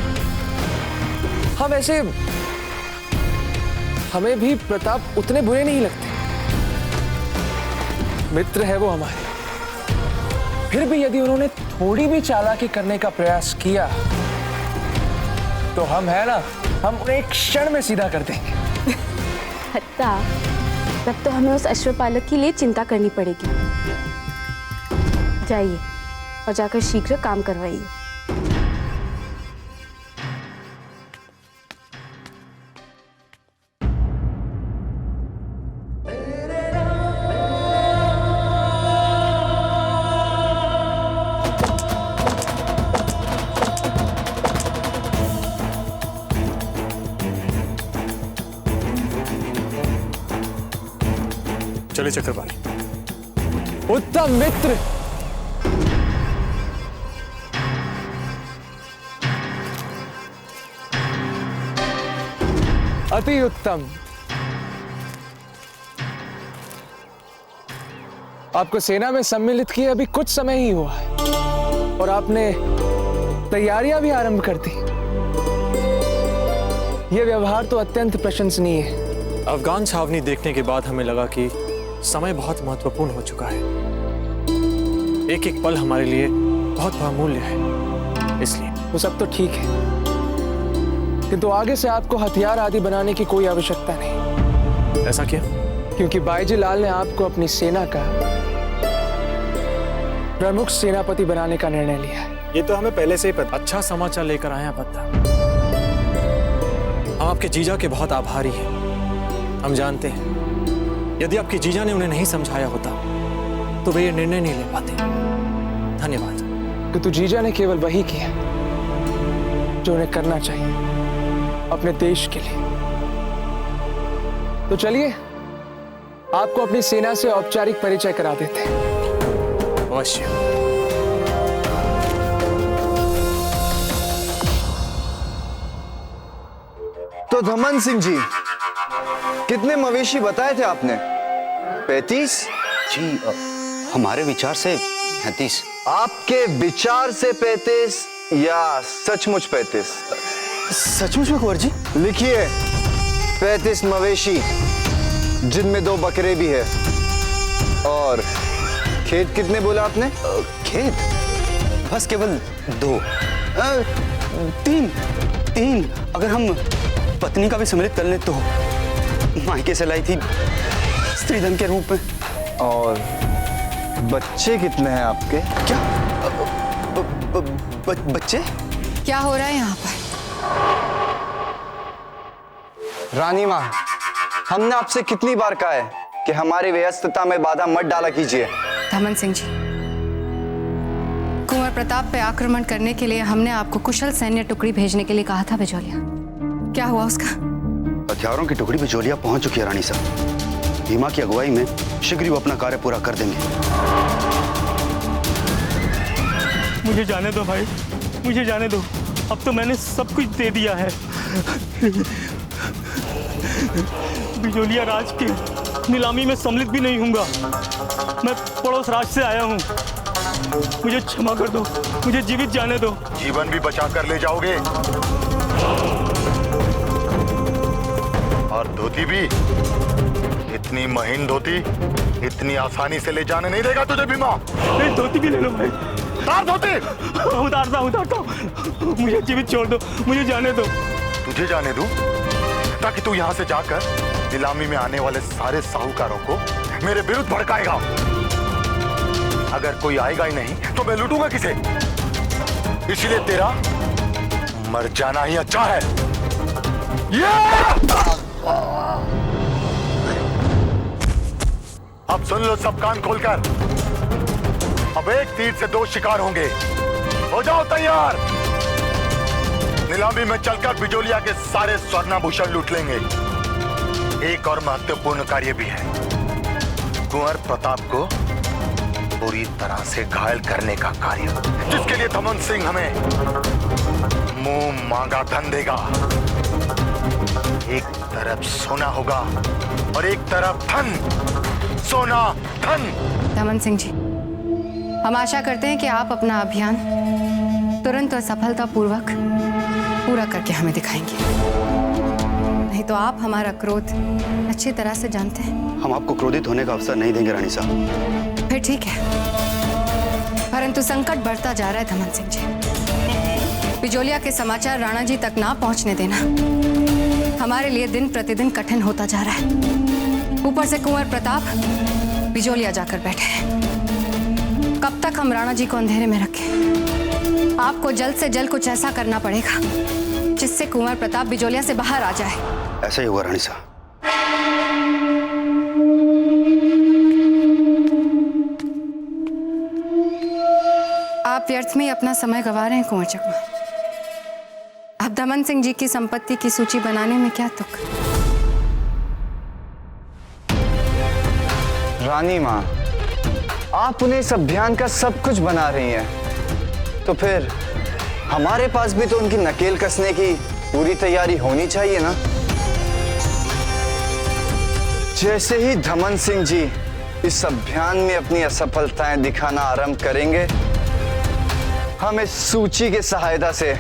हाँ, वैसे हमें भी प्रताप उतने बुरे नहीं लगते, मित्र है वो हमारे। फिर भी यदि उन्होंने थोड़ी भी चालाकी करने का प्रयास किया तो हम है ना, हम उन्हें एक क्षण में सीधा कर देंगे। हत्ता, तब तो हमें उस अश्वपालक के लिए चिंता करनी पड़ेगी। जाइए और जाकर शीघ्र काम करवाइए। चले चक्रपाणी। उत्तम मित्र, अति उत्तम। आपको सेना में सम्मिलित किए अभी कुछ समय ही हुआ है और आपने तैयारियां भी आरंभ कर दी। यह व्यवहार तो अत्यंत प्रशंसनीय है। अफगान छावनी देखने के बाद हमें लगा कि समय बहुत महत्वपूर्ण हो चुका है। एक एक पल हमारे लिए बहुत बहुमूल्य है, इसलिए। वो सब तो ठीक है, किंतु आगे से आपको हथियार आदि बनाने की कोई आवश्यकता नहीं। ऐसा क्यों? क्योंकि बाईजी लाल ने आपको अपनी सेना का प्रमुख सेनापति बनाने का निर्णय लिया है। ये तो हमें पहले से ही पता। अच्छा समाचार लेकर आए हैं पत्ता। हम आपके जीजा के बहुत आभारी हैं। हम जानते हैं यदि आपकी जीजा ने उन्हें नहीं समझाया होता तो वे ये निर्णय नहीं ले पाते। धन्यवाद। किंतु जीजा ने केवल वही किया जो उन्हें करना चाहिए अपने देश के लिए। तो चलिए आपको अपनी सेना से औपचारिक परिचय करा देते हैं। अवश्य। तो धमन सिंह जी, कितने मवेशी बताए थे आपने? 35? जी, हमारे विचार से 35। आपके विचार से 35 या सचमुच 35? सचमुच में कुंवर जी। लिखिए 35 मवेशी, जिनमें 2 बकरे भी है। और खेत कितने बोला आपने? खेत बस केवल 2। 3 अगर हम पत्नी का भी सम्मिलित कर ले तो। मायके से लाई थी स्त्रीधन के रूप में। और बच्चे कितने हैं आपके? क्या बच्चे? क्या हो रहा है यहाँ पर? रानी माँ, हमने आपसे कितनी बार कहा है कि हमारी व्यस्तता में बाधा मत डाला कीजिए। धमन सिंह जी, कुंवर प्रताप पे आक्रमण करने के लिए हमने आपको कुशल सैन्य टुकड़ी भेजने के लिए कहा था बिजोलिया। क्या हुआ उसका? हथियारों की टुकड़ी बिजोलिया पहुंच चुकी है रानी साहब। भीमा की अगुवाई में शीघ्र ही वो अपना कार्य पूरा कर देंगे। मुझे जाने दो भाई, मुझे जाने दो। अब तो मैंने सब कुछ दे दिया है। बिजोलिया राज के नीलामी में सम्मिलित भी नहीं हूँगा। मैं पड़ोस राज से आया हूँ। मुझे क्षमा कर दो, मुझे जीवित जाने दो। जीवन भी बचा कर ले जाओगे और धोती भी? इतनी महीन धोती इतनी आसानी से ले जाने नहीं देगा तुझे भीमा। नहीं, धोती भी ले लो भाई। उतार धोती। उतारता हूँ। मुझे जीवित छोड़ दो, मुझे जाने दो। तुझे जाने दूं ताकि तू यहाँ से जाकर नीलामी में आने वाले सारे साहूकारों को मेरे विरुद्ध भड़काएगा। अगर कोई आएगा ही नहीं तो मैं लूटूंगा किसे? इसलिए तेरा मर जाना ही अच्छा है। अब सुन लो सब कान खोलकर। अब एक तीर से दो शिकार होंगे। हो जाओ तैयार। नीलामी में चलकर बिजोलिया के सारे स्वर्णाभूषण लूट लेंगे। एक और महत्वपूर्ण कार्य भी है। कुंवर प्रताप को पूरी तरह से घायल करने का कार्य, जिसके लिए दमन सिंह हमें मुंह मांगा धन देगा। एक तरफ सोना होगा और एक तरफ धन। सोना धन। दमन सिंह जी, हम आशा करते हैं कि आप अपना अभियान तुरंत और सफलतापूर्वक पूरा करके हमें दिखाएंगे। नहीं तो आप हमारा क्रोध अच्छी तरह से जानते हैं। हम आपको क्रोधित होने का अवसर नहीं देंगे रानी साहब। फिर ठीक है, परंतु संकट बढ़ता जा रहा है दमन सिंह जी। बिजोलिया के समाचार राणा जी तक ना पहुंचने देना हमारे लिए दिन प्रतिदिन कठिन होता जा रहा है। ऊपर से कुंवर प्रताप बिजोलिया जाकर बैठे हैं। कब तक हम राणा जी को अंधेरे में रखें? आपको जल्द से जल्द कुछ ऐसा करना पड़ेगा जिससे कुंवर प्रताप बिजोलिया से बाहर आ जाए। ऐसा ही हुआ रानी साहब। आप व्यर्थ में ही अपना समय गंवा रहे हैं कुंवर चकमा। अब दमन सिंह जी की संपत्ति की सूची बनाने में क्या तुक? रानी माँ, आप उन्हें इस अभियान का सब कुछ बना रही हैं, तो फिर हमारे पास भी तो उनकी नकेल कसने की पूरी तैयारी होनी चाहिए ना। जैसे ही दमन सिंह जी इस अभियान में अपनी असफलताएं दिखाना आरंभ करेंगे, हम इस सूची के सहायता से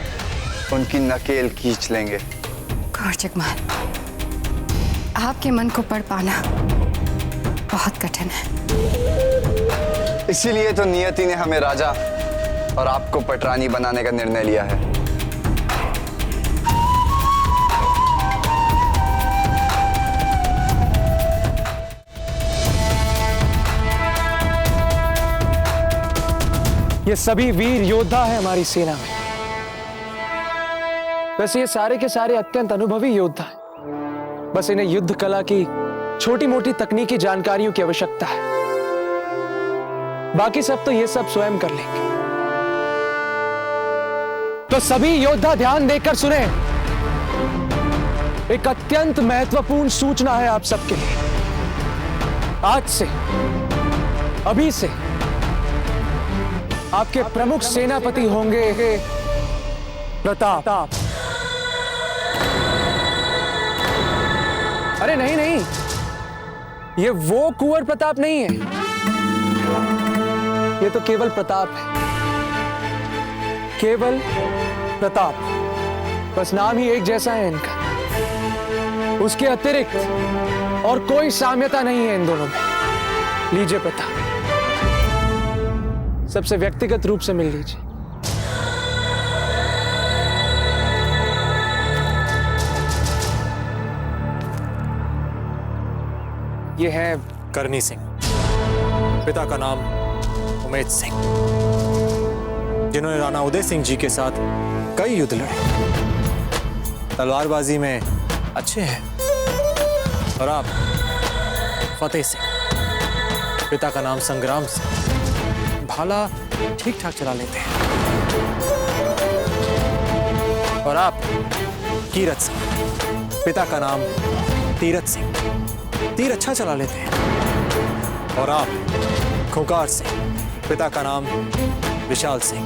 उनकी नकेल खींच लेंगे। कुंवर चकमा, आपके मन को पढ़ पाना बहुत कठिन है। इसीलिए तो नियति ने हमें राजा और आपको पटरानी बनाने का निर्णय लिया है। ये सभी वीर योद्धा है हमारी सेना में। वैसे ये सारे के सारे अत्यंत अनुभवी योद्धा हैं। बस इन्हें युद्ध कला की छोटी मोटी तकनीकी जानकारियों की आवश्यकता है। बाकी सब तो ये सब स्वयं कर लेंगे। तो सभी योद्धा ध्यान देकर सुने। एक अत्यंत महत्वपूर्ण सूचना है आप सबके लिए। आज से, अभी से आपके प्रमुख सेनापति होंगे प्रताप। अरे नहीं नहीं, ये वो कुंवर प्रताप नहीं है, ये तो केवल प्रताप है। केवल प्रताप, बस नाम ही एक जैसा है इनका। उसके अतिरिक्त और कोई साम्यता नहीं है इन दोनों में। लीजिए प्रताप, सबसे व्यक्तिगत रूप से मिल लीजिए। ये है करनी सिंह, पिता का नाम उमेद सिंह, जिन्होंने राणा उदय सिंह जी के साथ कई युद्ध लड़े। तलवारबाजी में अच्छे हैं। और आप फतेह सिंह, पिता का नाम संग्राम सिंह, भाला ठीक ठाक चला लेते हैं। और आप कीरत सिंह, पिता का नाम तीरथ सिंह, तीर अच्छा चला लेते हैं। और आप खुंकार सिंह, पिता का नाम विशाल सिंह,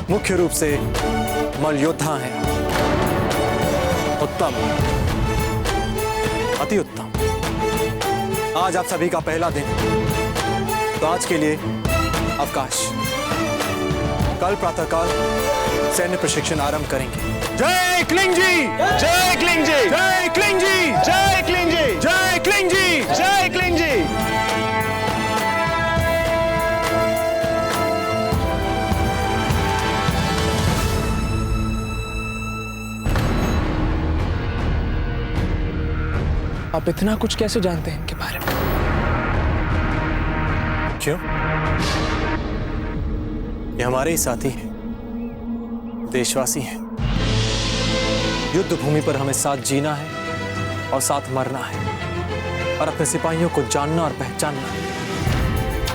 मुख्य रूप से मल्ल योद्धा हैं। उत्तम, अति उत्तम। आज आप सभी का पहला दिन, तो आज के लिए अवकाश। कल प्रातःकाल सैन्य प्रशिक्षण आरंभ करेंगे। जय क्लिंग जी, जय क्लिंग जी, जय क्लिंग जी, जय क्लिंग जी, जय क्लिंग जी, जय क्लिंग जी। आप इतना कुछ कैसे जानते हैं इनके बारे में? क्यों? ये हमारे ही साथी हैं, देशवासी हैं। युद्ध भूमि पर हमें साथ जीना है और साथ मरना है, और अपने सिपाहियों को जानना और पहचानना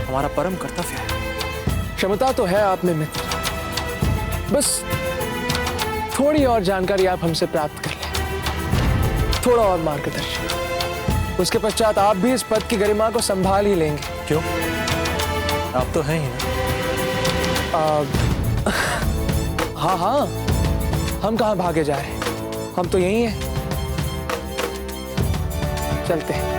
हमारा परम कर्तव्य है। क्षमता तो है आप में मित्र, बस थोड़ी और जानकारी आप हमसे प्राप्त कर लें, थोड़ा और मार्गदर्शन। उसके पश्चात आप भी इस पद की गरिमा को संभाल ही लेंगे। क्यों? आप तो हैं ही ना। हाँ हाँ, हम कहाँ भागे जा रहे हैं, हम तो यही हैं। चलते हैं।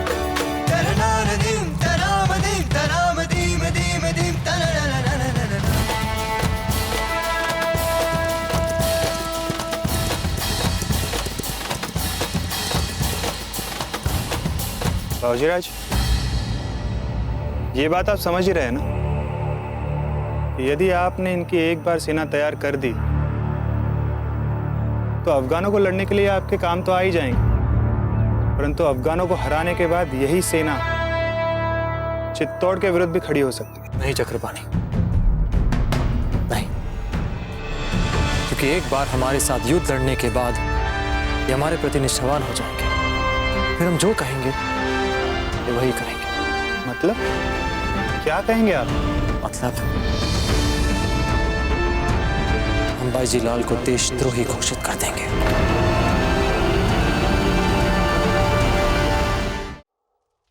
बाबूजीराज, ये बात आप समझ ही रहे हैं ना, यदि आपने इनकी एक बार सेना तैयार कर दी तो अफगानों को लड़ने के लिए आपके काम तो आ ही जाएंगे, परंतु अफगानों को हराने के बाद यही सेना चित्तौड़ के विरुद्ध भी खड़ी हो सकती है। नहीं चक्रपाणी, नहीं, क्योंकि एक बार हमारे साथ युद्ध लड़ने के बाद ये हमारे प्रति निष्ठावान हो जाएंगे। फिर हम जो कहेंगे ये वही करेंगे। मतलब क्या कहेंगे आप? मतलब हम बाईजी लाल को देशद्रोही घोषित कर देंगे।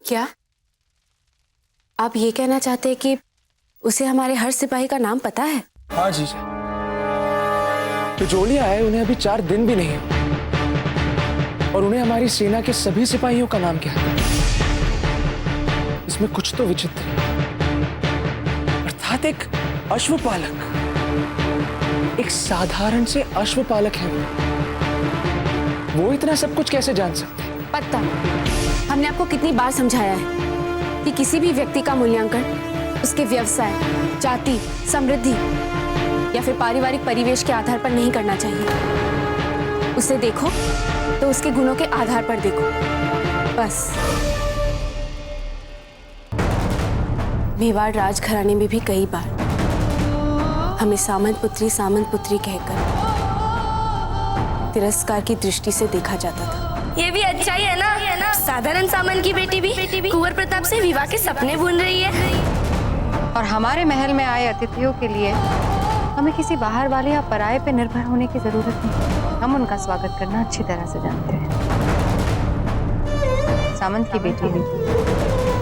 क्या आप ये कहना चाहते हैं कि उसे हमारे हर सिपाही का नाम पता है? हाँ जीजा, बिजोलिया है, उन्हें अभी 4 दिन भी नहीं है, और उन्हें हमारी सेना के सभी सिपाहियों का नाम क्या है। इसमें कुछ तो विचित्र है। अर्थात एक अश्वपालक, एक साधारण से अश्वपालक है वो इतना सब कुछ कैसे जान सकते हैं? पता, हमने आपको कितनी बार समझाया है कि किसी भी व्यक्ति का मूल्यांकन उसके व्यवसाय, जाति, समृद्धि या फिर पारिवारिक परिवेश के आधार पर नहीं करना चाहिए। उसे देखो तो उसके गुणों के आधार पर देखो, बस। मेवाड़ राजघराने में भी कई बार हमें सामंत पुत्री कहकर तिरस्कार की दृष्टि से देखा जाता था। ये भी अच्छा ही है ना, साधारण सामंत की बेटी भी कुंवर प्रताप से विवाह के सपने बुन रही है। और हमारे महल में आए अतिथियों के लिए हमें किसी बाहर वाले या पराये पे निर्भर होने की जरूरत नहीं। हम उनका स्वागत करना अच्छी तरह से जानते हैं। सामंत की बेटी भी।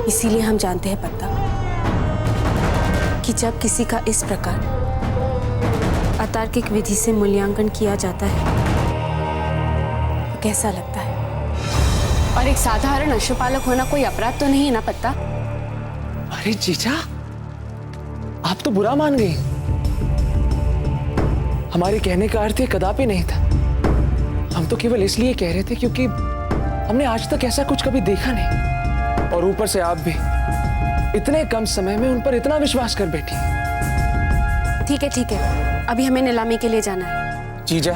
इसीलिए हम जानते हैं पत्ता कि जब किसी का इस प्रकार अतार्किक विधि से मूल्यांकन किया जाता है तो कैसा लगता है। और एक साधारण अश्वपालक होना कोई अपराध तो नहीं है ना पत्ता? अरे जीजा, आप तो बुरा मान गई। हमारे कहने का अर्थ ये कदापि नहीं था। हम तो केवल इसलिए कह रहे थे क्योंकि हमने आज तक ऐसा कुछ कभी देखा नहीं, और ऊपर से आप भी इतने कम समय में उन पर इतना विश्वास कर बैठी। ठीक है, अभी हमें नीलामी के लिए जाना है। जीजा,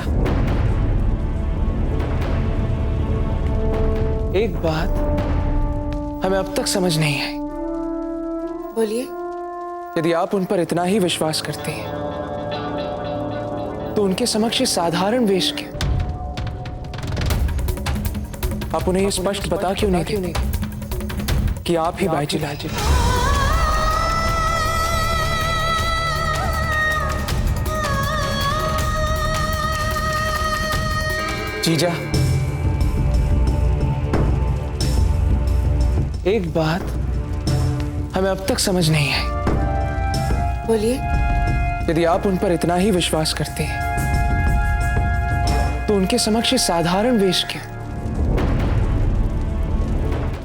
एक बात हमें अब तक समझ नहीं आई। बोलिए। यदि आप उन पर इतना ही विश्वास करते हैं तो उनके समक्ष साधारण वेश क्यों? आप उन्हें ये स्पष्ट बता क्यों नहीं देते कि आप ही बाईजी लाल जी? जीजा, एक बात हमें अब तक समझ नहीं आई। बोलिए। यदि आप उन पर इतना ही विश्वास करते हैं तो उनके समक्ष साधारण वेश क्यों?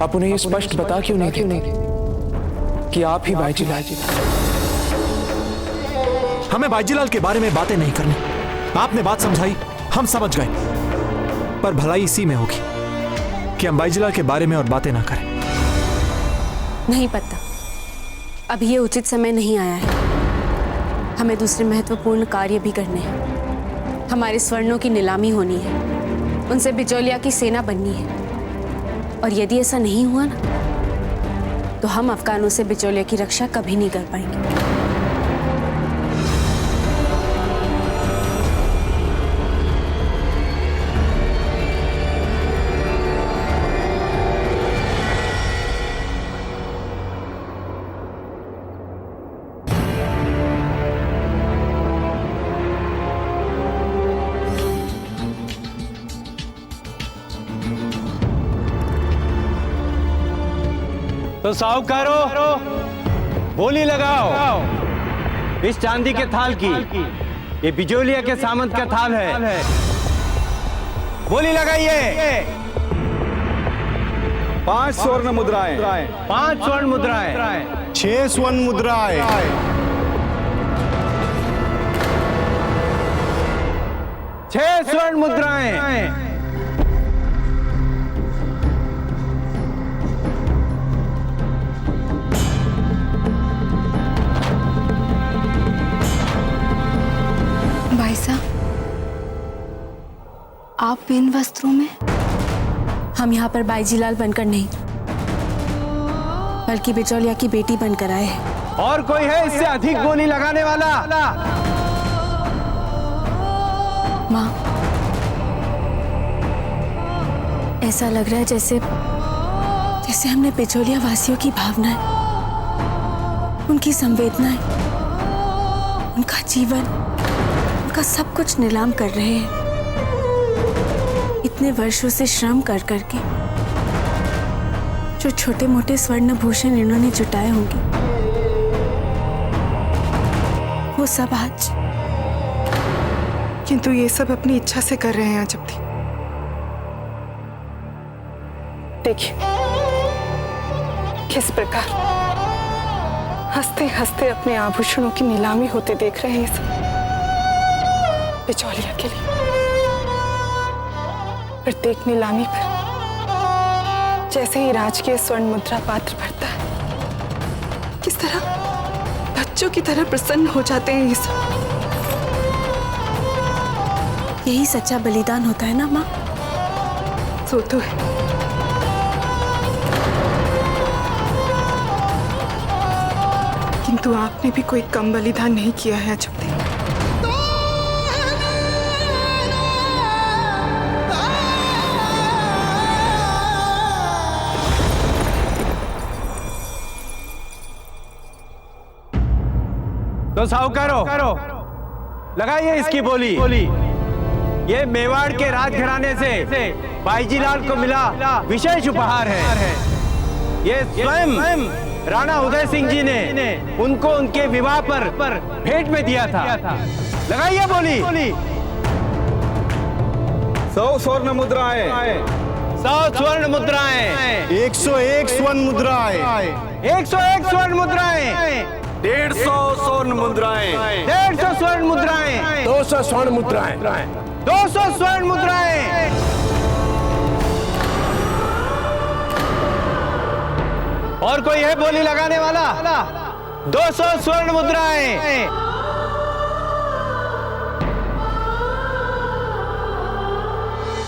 आप उन्हें ये स्पष्ट बता क्यों नहीं देते कि आप ही बाईजीलाल जी? हमें बाईजीलाल के बारे में बातें नहीं करनी। आपने बात समझाई, हम समझ गए, पर भलाई इसी में होगी कि हम बाईजीलाल के बारे में और बातें ना करें। नहीं पता, अभी ये उचित समय नहीं आया है। हमें दूसरे महत्वपूर्ण कार्य भी करने हैं। हमारे स्वर्णों की नीलामी होनी है, उनसे बिचौलिया की सेना बननी है, और यदि ऐसा नहीं हुआ ना, तो हम अफगानों से बिचौलिया की रक्षा कभी नहीं कर पाएंगे। तो साहूकारो बोली लगाओ। इस चांदी के थाल की ये बिजोलिया के सामंत का थाल है। बोली लगाइए। 5 स्वर्ण मुद्राएं। 5 स्वर्ण मुद्राएं। 6 स्वर्ण मुद्राएं। 6 स्वर्ण मुद्राएं। भाई साहब, आप इन वस्त्रों में? हम यहाँ पर बाईजीलाल बनकर नहीं, बल्कि बिचौलिया की बेटी बनकर आए हैं। और कोई है इससे अधिक बोली लगाने वाला? माँ, ऐसा लग रहा है जैसे हमने बिचौलिया वासियों की भावनाएं, उनकी संवेदनाएं, उनका जीवन, उनका सब कुछ नीलाम कर रहे हैं। इतने वर्षों से श्रम कर करके जो छोटे मोटे स्वर्ण भूषण इन्होंने जुटाए होंगे, वो सब आज। किंतु ये सब अपनी इच्छा से कर रहे हैं अजब दी। देखिए किस प्रकार हंसते हंसते अपने आभूषणों की नीलामी होते देख रहे हैं सब बिचौलिया के लिए। प्रत्येक नीलामी पर जैसे ही राजकीय स्वर्ण मुद्रा पात्र भरता है, किस तरह बच्चों की तरह प्रसन्न हो जाते हैं ये सब। यही सच्चा बलिदान होता है ना माँ? सो तो है, किंतु आपने भी कोई कम बलिदान नहीं किया है अजब दी। तो साहूकारो लगाइए इसकी बोली। ये मेवाड़ के राजघराने से बाईजीलाल को मिला विशेष उपहार है। ये स्वयं राणा उदय सिंह जी ने उनको उनके विवाह पर भेंट में दिया था। लगाइए बोली। 100 स्वर्ण मुद्राएं। 100 स्वर्ण मुद्राएं। 101 स्वर्ण मुद्राएं। 101 स्वर्ण मुद्राएं। 150 स्वर्ण मुद्राएं। 150 स्वर्ण मुद्राएं। 200 स्वर्ण मुद्राएं। 200 स्वर्ण मुद्राएं। और कोई है बोली लगाने वाला? 200 स्वर्ण मुद्राएं।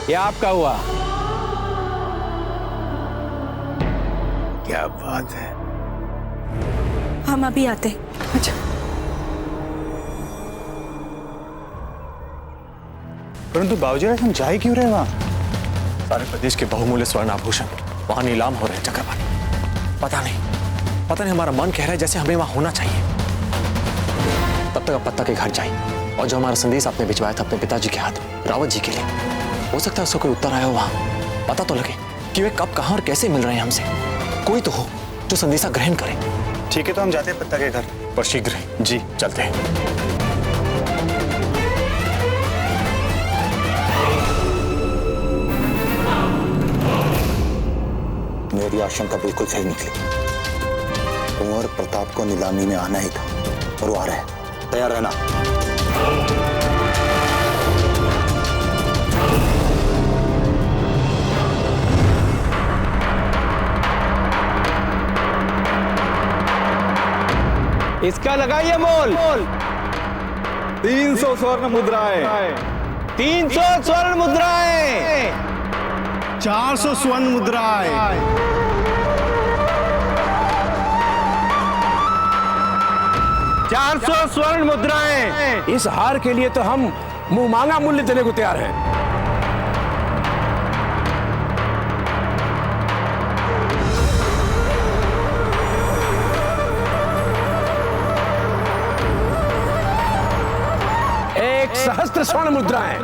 ये आपका हुआ। क्या बात है। हम अभी आते। अच्छा, परंतु बाबूजी हम जा ही क्यों रहे वहां? सारे प्रदेश के बहुमूल्य स्वर्ण आभूषण वहां नीलाम हो रहे हैं चक्रपाणी। पता नहीं हमारा मन कह रहा है जैसे हमें वहां होना चाहिए। तब तक आप पत्ता के घर जाइए, और जो हमारा संदेश आपने भिजवाया था अपने पिताजी के हाथ रावत जी के लिए, हो सकता है उसका कोई उत्तर आया हो वहां। पता तो लगे कि वे कब, कहां और कैसे मिल रहे हैं हमसे। कोई तो हो जो संदेशा ग्रहण करे। ठीक है, तो हम जाते हैं पत्ता के घर, पर शीघ्र ही। जी चलते हैं। मेरी आशंका बिल्कुल सही निकली। कुंवर प्रताप को नीलामी में आना ही था और वो आ रहा है। तैयार रहना। इसका लगाइए मोल 300 स्वर्ण मुद्राएं। 300 स्वर्ण मुद्राएं। 400 स्वर्ण मुद्राएं। 400 स्वर्ण मुद्राएं। इस हार के लिए तो हम मुंह मांगा मूल्य देने को तैयार हैं। सहस्त्र स्वर्ण मुद्राएं।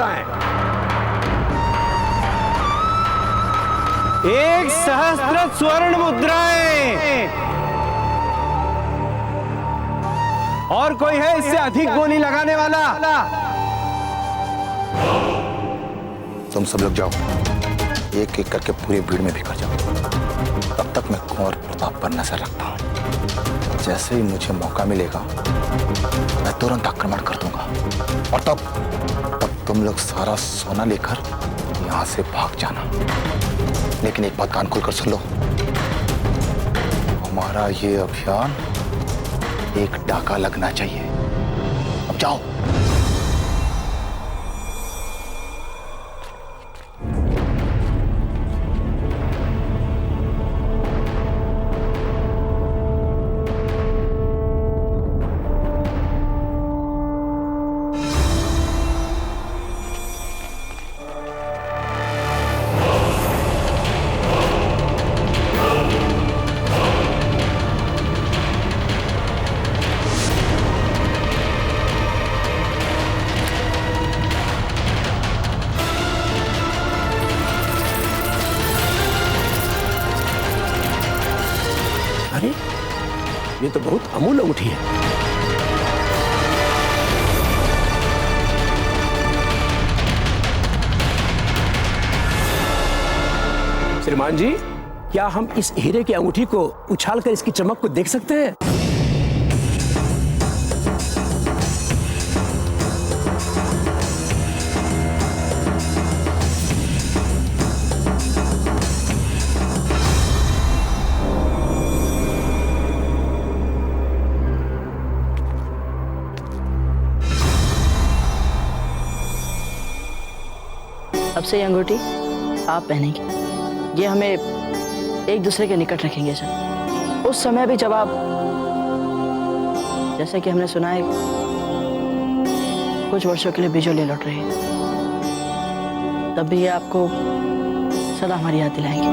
1 सहस्त्र स्वर्ण मुद्राएं। और कोई है इससे अधिक गोली लगाने वाला? तुम सब लोग जाओ, एक एक करके पूरी भीड़ में बिखर जाओ। तब तक मैं कुंवर प्रताप पर नजर रखता हूं। जैसे ही मुझे मौका मिलेगा मैं तुरंत आक्रमण कर दूंगा और तब तुम लोग सारा सोना लेकर यहां से भाग जाना। लेकिन एक बात कान खोलकर सुन लो, हमारा ये अभियान एक डाका लगना चाहिए। अब जाओ। ये तो बहुत अमूल्य अंगूठी है। श्रीमान जी, क्या हम इस हीरे की अंगूठी को उछालकर इसकी चमक को देख सकते हैं? अब से ये अंगूठी आप पहनेंगे। ये हमें एक दूसरे के निकट रखेंगे सर। उस समय भी जब आप, जैसे कि हमने सुना है, कुछ वर्षों के लिए बिजोली लौट रहे हैं, तब भी ये आपको सदा हमारी याद दिलाएंगे।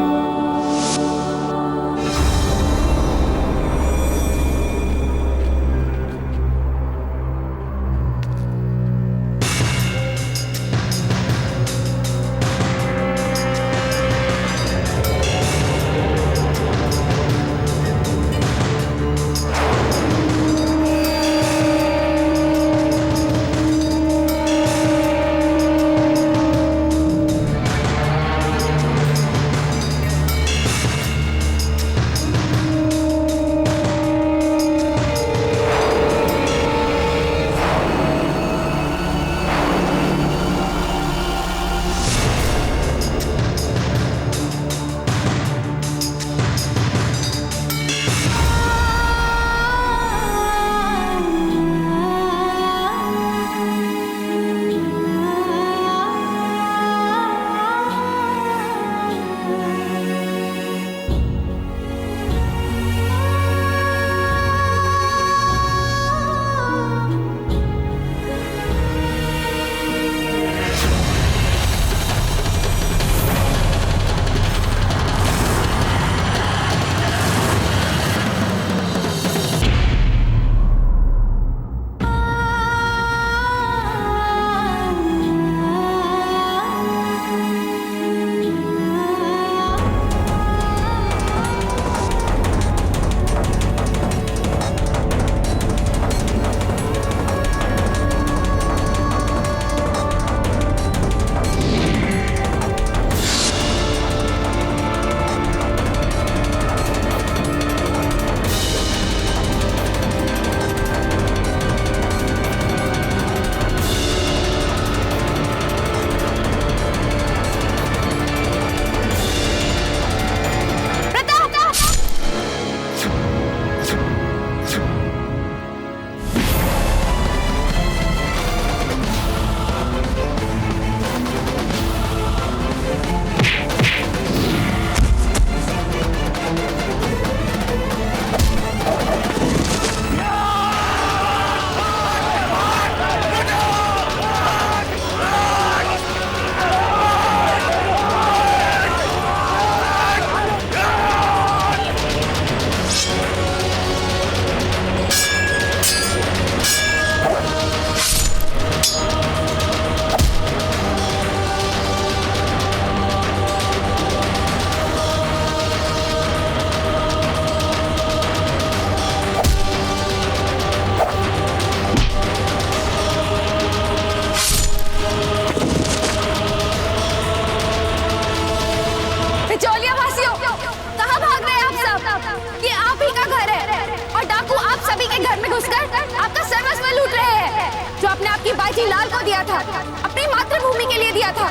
दिया था।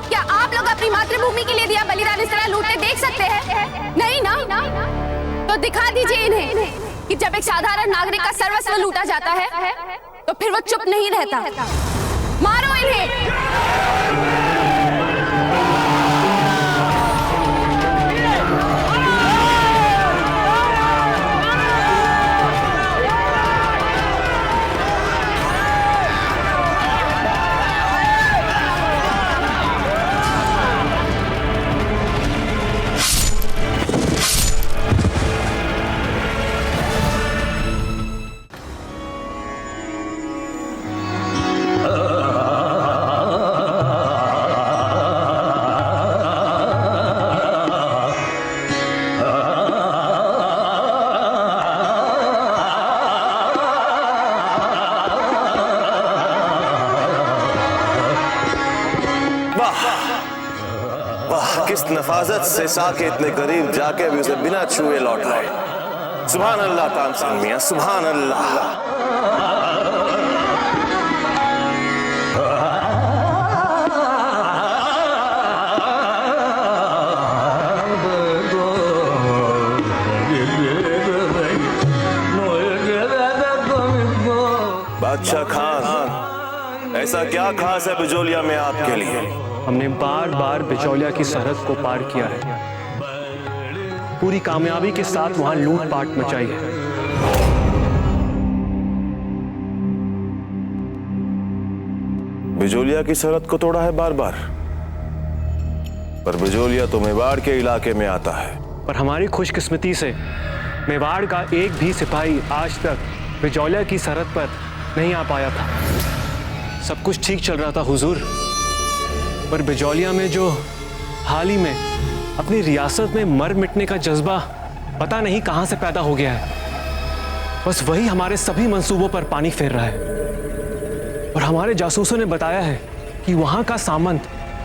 क्या आप लोग अपनी मातृभूमि के लिए दिया बलिदान इस तरह लूटते देख सकते हैं? नहीं ना? तो दिखा दीजिए इन्हें कि जब एक साधारण नागरिक का सर्वस्व लूटा जाता है तो फिर वो चुप नहीं रहता। मारो इन्हें। किस नफाजत से साके इतने करीब जाके भी उसे बिना छुए लौट आए। सुभान अल्लाह तानसेन मियां, सुभान अल्लाह। बादशाह खान, ऐसा क्या खास है बिजोलिया में आपके लिए? हमने बार बार बिचौलिया की सरहद को पार किया है, पूरी कामयाबी के साथ वहां लूटपाट मचाई है। बिजोलिया की सरहद को तोड़ा है बार बार, पर बिजोलिया तो मेवाड़ के इलाके में आता है। पर हमारी खुशकिस्मती से मेवाड़ का एक भी सिपाही आज तक बिजौलिया की सरहद पर नहीं आ पाया था। सब कुछ ठीक चल रहा था हुजूर, पर बिजौलिया में जो हाल ही में अपनी रियासत में मर मिटने का जज्बा पता नहीं कहां से पैदा हो गया है, बस वही हमारे सभी मंसूबों पर पानी फेर रहा है। और हमारे जासूसों ने बताया है कि वहां का सामंत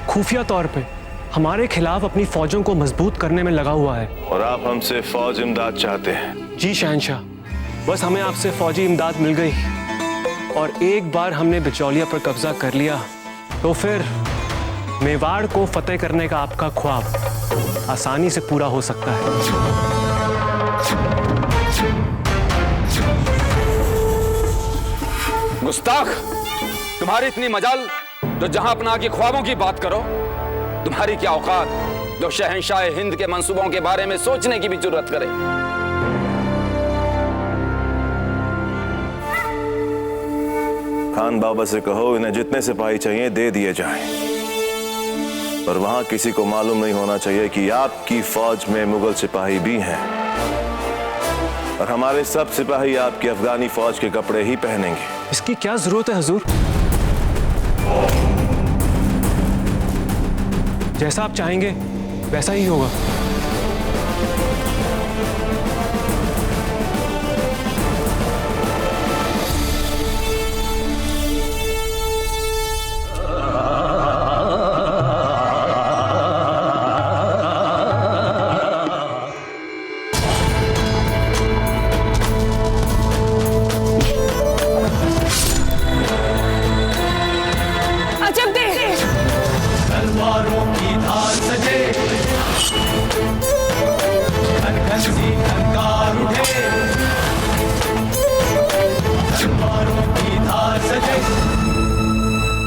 खुफिया तौर पे हमारे खिलाफ अपनी फौजों को मजबूत करने में लगा हुआ है। और आप हमसे फौज इमदाद चाहते हैं? जी शहंशाह, बस हमें आपसे फौजी इमदाद मिल गई और एक बार हमने बिचौलिया पर कब्जा कर लिया तो फिर मेवाड़ को फतेह करने का आपका ख्वाब आसानी से पूरा हो सकता है। गुस्ताख, तुम्हारी इतनी मजाल जो जहां अपना के ख्वाबों की बात करो, तुम्हारी क्या औकात जो शहंशाह हिंद के मंसूबों के बारे में सोचने की भी जरूरत करे। खान बाबा से कहो इन्हें जितने सिपाही चाहिए दे दिए जाएं। पर वहां किसी को मालूम नहीं होना चाहिए कि आपकी फौज में मुगल सिपाही भी हैं और हमारे सब सिपाही आपकी अफगानी फौज के कपड़े ही पहनेंगे। इसकी क्या जरूरत है हुजूर? जैसा आप चाहेंगे वैसा ही होगा।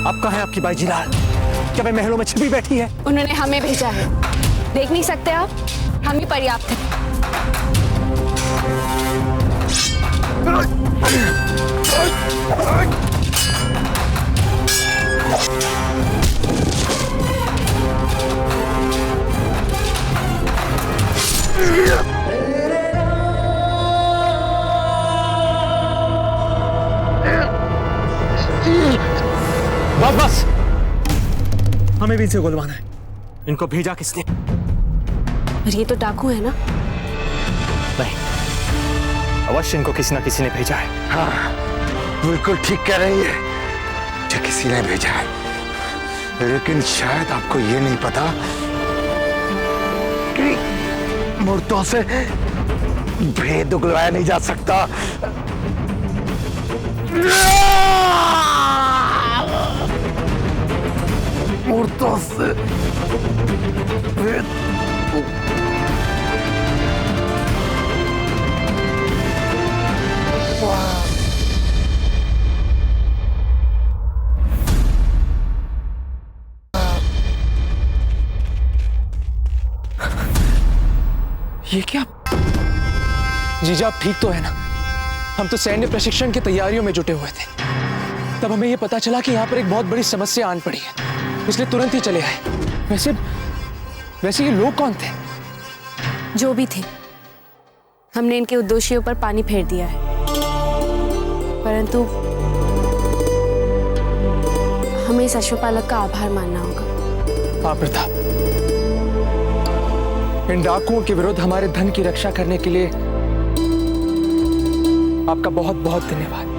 अब कहाँ है आपकी बाईजी लाल? क्या वे महलों में छिपी बैठी है? उन्होंने हमें भेजा है। देख नहीं सकते आप? हम ही पर्याप्त हैं। बस बस, हमें भी इनसे गुलवाना है। इनको भेजा किसने? और ये तो डाकू है ना? नहीं, अवश्य इनको किसी ना किसी ने भेजा है। हाँ, बिल्कुल ठीक कह रही है जो किसी ने भेजा है, लेकिन शायद आपको ये नहीं पता कि मुर्दों से भेद उगलवाया नहीं जा सकता। क्रूरता से ये क्या? जीजा आप ठीक तो है ना? हम तो सैन्य प्रशिक्षण की तैयारियों में जुटे हुए थे, तब हमें यह पता चला कि यहाँ पर एक बहुत बड़ी समस्या आन पड़ी है, इसलिए तुरंत ही चले आए। वैसे ये लोग कौन थे? जो भी थे, हमने इनके उद्देश्यों पर पानी फेर दिया है, परंतु हमें इस अश्वपालक का आभार मानना होगा। हाँ प्रताप, इन डाकुओं के विरुद्ध हमारे धन की रक्षा करने के लिए आपका बहुत बहुत धन्यवाद।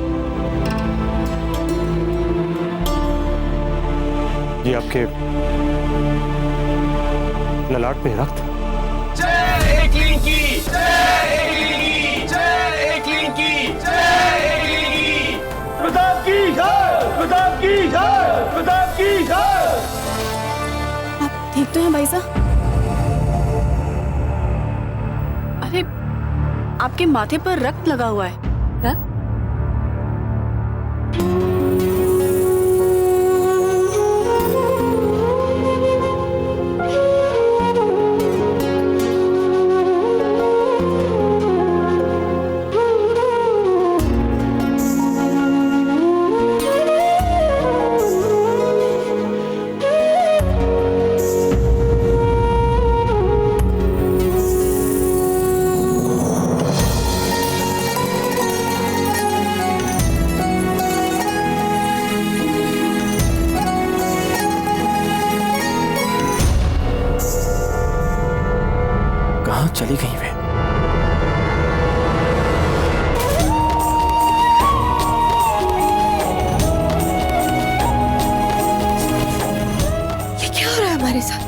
ये आपके ललाट पे रक्त। जय एकलिंग की, जय एकलिंग की, जय एकलिंग की, जय एकलिंग की। प्रताप की जय, प्रताप की जय, प्रताप की जय। आप ठीक तो हैं भाई साहब? अरे आपके माथे पर रक्त लगा हुआ है। चली गई वे। ये क्या हो रहा है हमारे साथ?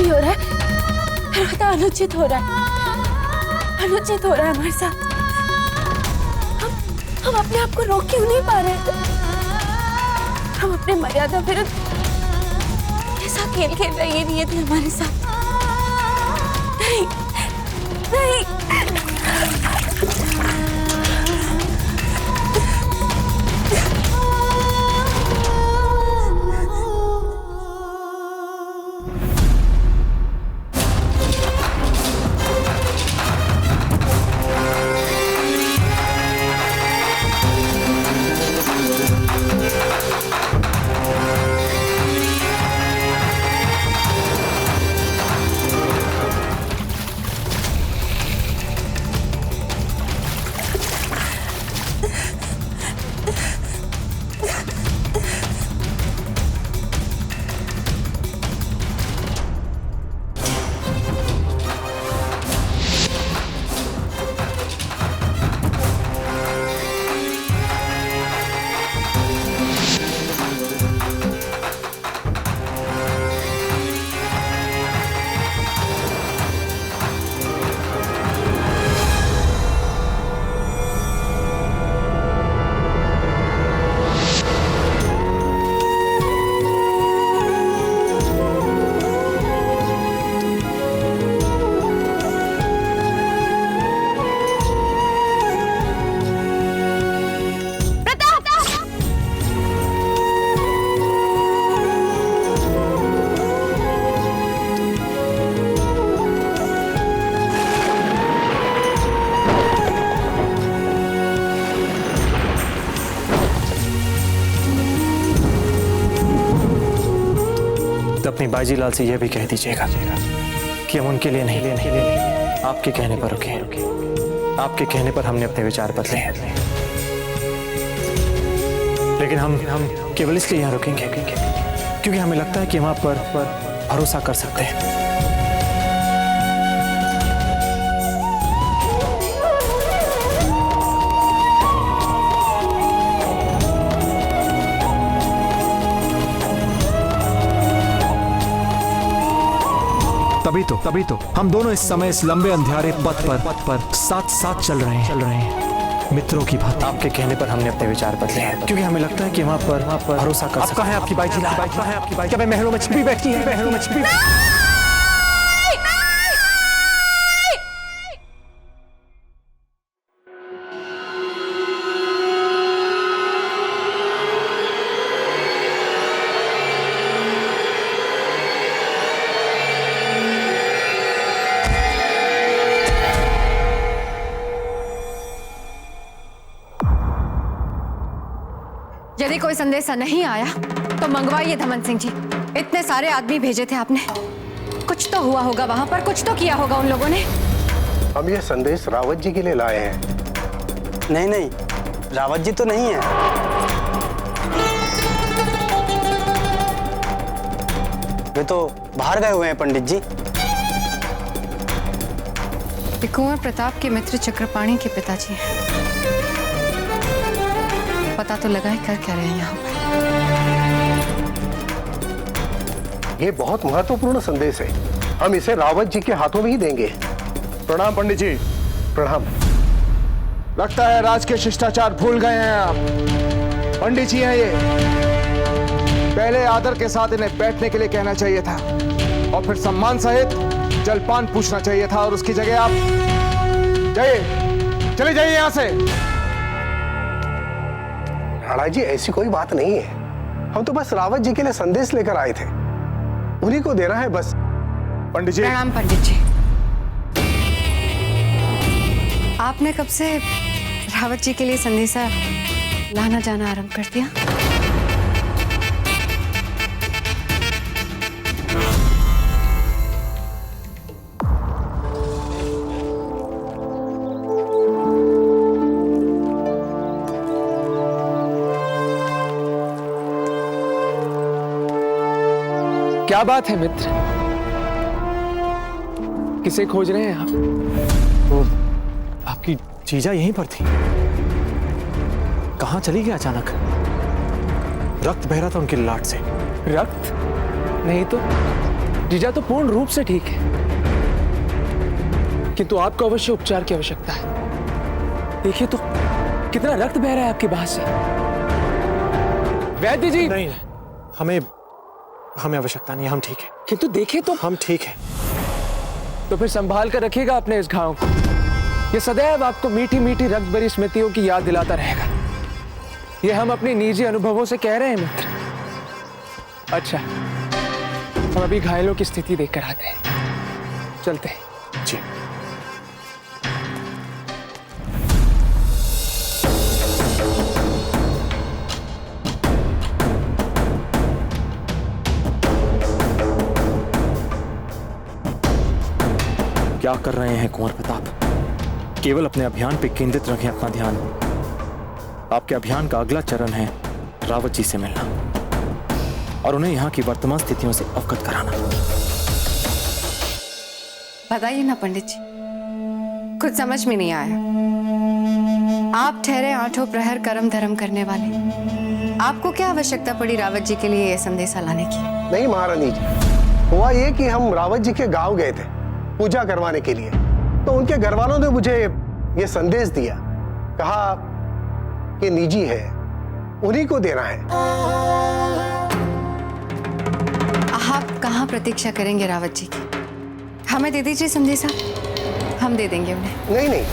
हो रहा है, अनुचित हो रहा है, अनुचित हो रहा है हमारे साथ। हम अपने आप को रोक क्यों नहीं पा रहे? हम अपने मर्यादा विरुद्ध कैसा खेल खेल रहे, ये नियति हमारे साथ। नहीं, नहीं। अपनी बाजीलाल से यह भी कह दीजिएगा कि हम उनके लिए नहीं। आपके कहने पर रुके, आपके कहने पर हमने अपने विचार बदले हैं, लेकिन हम केवल इसलिए यहाँ रुकेंगे क्योंकि हमें लगता है कि हम आप पर भरोसा कर सकते हैं। तभी तो हम दोनों इस समय इस लंबे अंधियारे पथ पर साथ साथ चल रहे हैं मित्रों की बात। आपके कहने पर हमने अपने विचार बदले हैं क्योंकि हमें लगता है कि वहाँ पर भरोसा कर सकते हैं। कहाँ है आपकी बाईजी लाल? कहाँ है आपकी बाईजी? क्या मैं महलों में छिपी बैठी है? महलों में छिपी यदि कोई संदेशा नहीं आया तो मंगवाइए धमन सिंह जी। इतने सारे आदमी भेजे थे आपने, कुछ तो हुआ होगा वहां पर, कुछ तो किया होगा उन लोगों ने। हम ये संदेश रावत जी के लिए लाए हैं। नहीं, रावत जी तो नहीं है। वे तो बाहर गए हुए हैं पंडित जी। कुंवर प्रताप के मित्र चक्रपाणी के पिताजी हैं। पता तो लगा ही कर क्या रहे हैं यहाँ पर। ये बहुत महत्वपूर्ण संदेश है, हम इसे रावत जी के हाथों में ही देंगे। प्रणाम पंडित जी। प्रणाम। लगता है राज के शिष्टाचार भूल गए हैं आप। पंडित जी हैं ये, पहले आदर के साथ इन्हें बैठने के लिए कहना चाहिए था और फिर सम्मान सहित जलपान पूछना चाहिए था, और उसकी जगह आप जाइए, चले जाइए यहां से। राणा जी ऐसी कोई बात नहीं है, हम तो बस रावत जी के लिए संदेश लेकर आए थे, उन्हीं को देना है बस। पंडित जी। प्रणाम पंडित जी। आपने कब से रावत जी के लिए संदेशा लाना जाना आरंभ कर दिया? क्या बात है मित्र, किसे खोज रहे हैं आप? तो आपकी जीजा यहीं पर थी, कहां चली गई अचानक? रक्त बह रहा था उनकी लाट से। रक्त? नहीं तो जीजा तो पूर्ण रूप से ठीक है, किंतु आपको अवश्य उपचार की आवश्यकता है। देखिए तो कितना रक्त बह रहा है आपकी बाह से। वैद्य जी। नहीं, हमें आवश्यकता नहीं है, हम ठीक है। किंतु देखिए तो। हम ठीक है। तो फिर संभाल कर रखिएगा अपने इस घाव को, ये सदैव आपको मीठी मीठी रक्त भरी स्मृतियों की याद दिलाता रहेगा। ये हम अपने निजी अनुभवों से कह रहे हैं मित्र। अच्छा, हम अभी घायलों की स्थिति देखकर आते हैं, चलते हैं। जी। क्या कर रहे हैं कुंवर प्रताप? केवल अपने अभियान पे केंद्रित रखें अपना ध्यान। आपके अभियान का अगला चरण है रावत जी से मिलना और उन्हें यहाँ की वर्तमान स्थितियों से अवगत कराना। बताइए ना पंडित जी, कुछ समझ में नहीं आया। आप ठहरे आठों प्रहर कर्म धर्म करने वाले, आपको क्या आवश्यकता पड़ी रावत जी के लिए यह संदेशा लाने की? नहीं महारानी जी, हुआ ये कि हम रावत जी के गांव गए थे पूजा करवाने के लिए, तो उनके घर वालों ने मुझे ये संदेश दिया, कहा कि निजी है, उन्हीं को देना है। आप कहाँ प्रतीक्षा करेंगे रावत जी की? हमें दे दीजिए संदेशा, हम दे देंगे उन्हें। नहीं,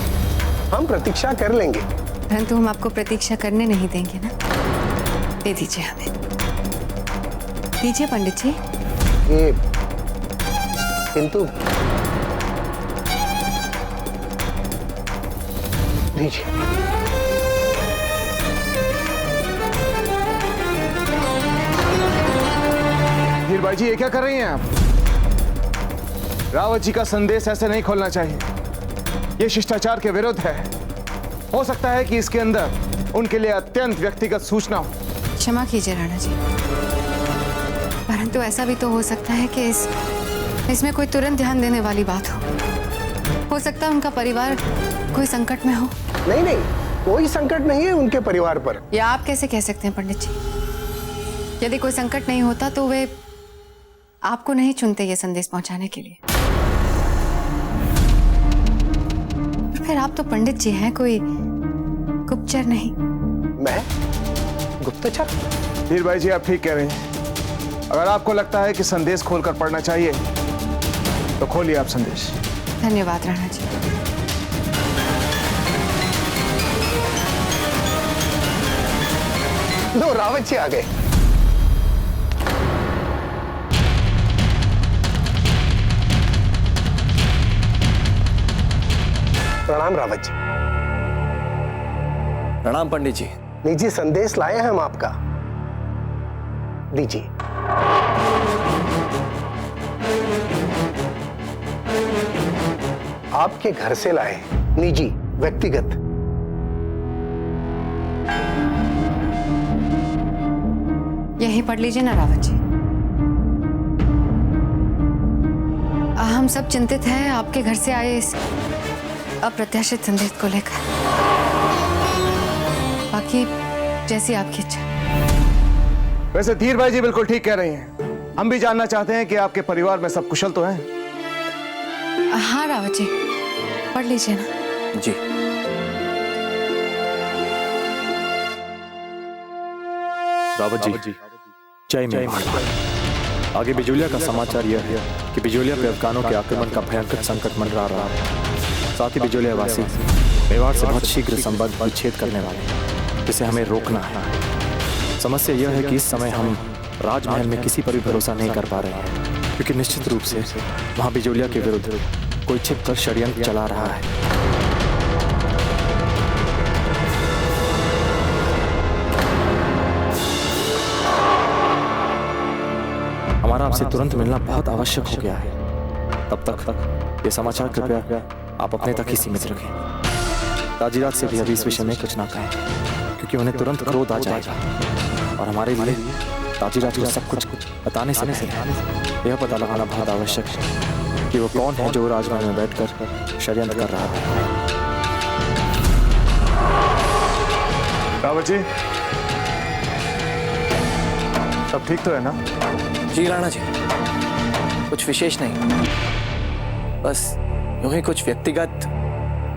हम प्रतीक्षा कर लेंगे। परंतु हम आपको प्रतीक्षा करने नहीं देंगे ना। दे दीजिए हमें, दीजिए पंडित जी। ये किंतु लीजिए। हीर भाई जी, ये क्या कर रही हैं आप? रावत जी का संदेश ऐसे नहीं खोलना चाहिए। ये शिष्टाचार के विरुद्ध है। हो सकता है कि इसके अंदर उनके लिए अत्यंत व्यक्तिगत सूचना हो। क्षमा कीजिए राणा जी, परंतु ऐसा भी तो हो सकता है कि इसमें कोई तुरंत ध्यान देने वाली बात हो सकता है उनका परिवार कोई संकट में हो। नहीं नहीं, कोई संकट नहीं है उनके परिवार पर। या आप कैसे कह सकते हैं पंडित जी? यदि कोई संकट नहीं होता तो वे आपको नहीं चुनते ये संदेश पहुंचाने के लिए। फिर आप तो पंडित जी हैं, कोई गुप्तचर नहीं। मैं गुप्तचर? धीर भाई जी, आप ठीक कह रहे हैं। अगर आपको लगता है कि संदेश खोलकर पढ़ना चाहिए तो खोलिए आप संदेश। धन्यवाद राणा जी। लो, रावत जी आ गए। प्रणाम रावत जी। प्रणाम पंडित जी। निजी संदेश लाए हैं हम आपका, दीजिए। आपके घर से लाए, निजी, व्यक्तिगत। यही पढ़ लीजिए ना रावत जी। हम सब चिंतित हैं आपके घर से आए इस अप्रत्याशित संदेश को लेकर। बाकी जैसी आपकी इच्छा। वैसे धीर भाई जी बिल्कुल ठीक कह रही हैं। हम भी जानना चाहते हैं कि आपके परिवार में सब कुशल तो हैं? हाँ रावत जी, पढ़ लीजिए ना। जी। रावत जी, जय मां। आगे बिजोलिया का समाचार यह है कि बिजोलिया पे अफगानों के आक्रमण का भयंकर संकट मंडरा रहा है। साथ ही बिजोलिया वासी मेवाड़ से बहुत शीघ्र संबंध विच्छेद करने वाले हैं, जिसे हमें रोकना है। समस्या यह है कि इस समय हम राजमहल में किसी पर भी भरोसा नहीं कर पा रहे हैं, क्योंकि निश्चित रूप से वहां बिजोलिया के विरुद्ध कोई छिपकर षड्यंत्र चला रहा है। हमारा आपसे तुरंत मिलना बहुत आवश्यक हो गया है। तब तक ये समाचार कृपया आप अपने तक ही सीमित रखें। ताजीरात से भी अभी इस विषय में कुछ ना कहें, क्योंकि उन्हें तुरंत क्रोध आ जाएगा और हमारे लिए ताजीरात को सब कुछ बताने से पहले यह पता लगाना बहुत आवश्यक है कि वो कौन है जो राजमहल में बैठकर षड्यंत्र कर रहा है। रावत जी, सब ठीक तो है ना? जी राणा जी, कुछ विशेष नहीं, बस यूं ही कुछ व्यक्तिगत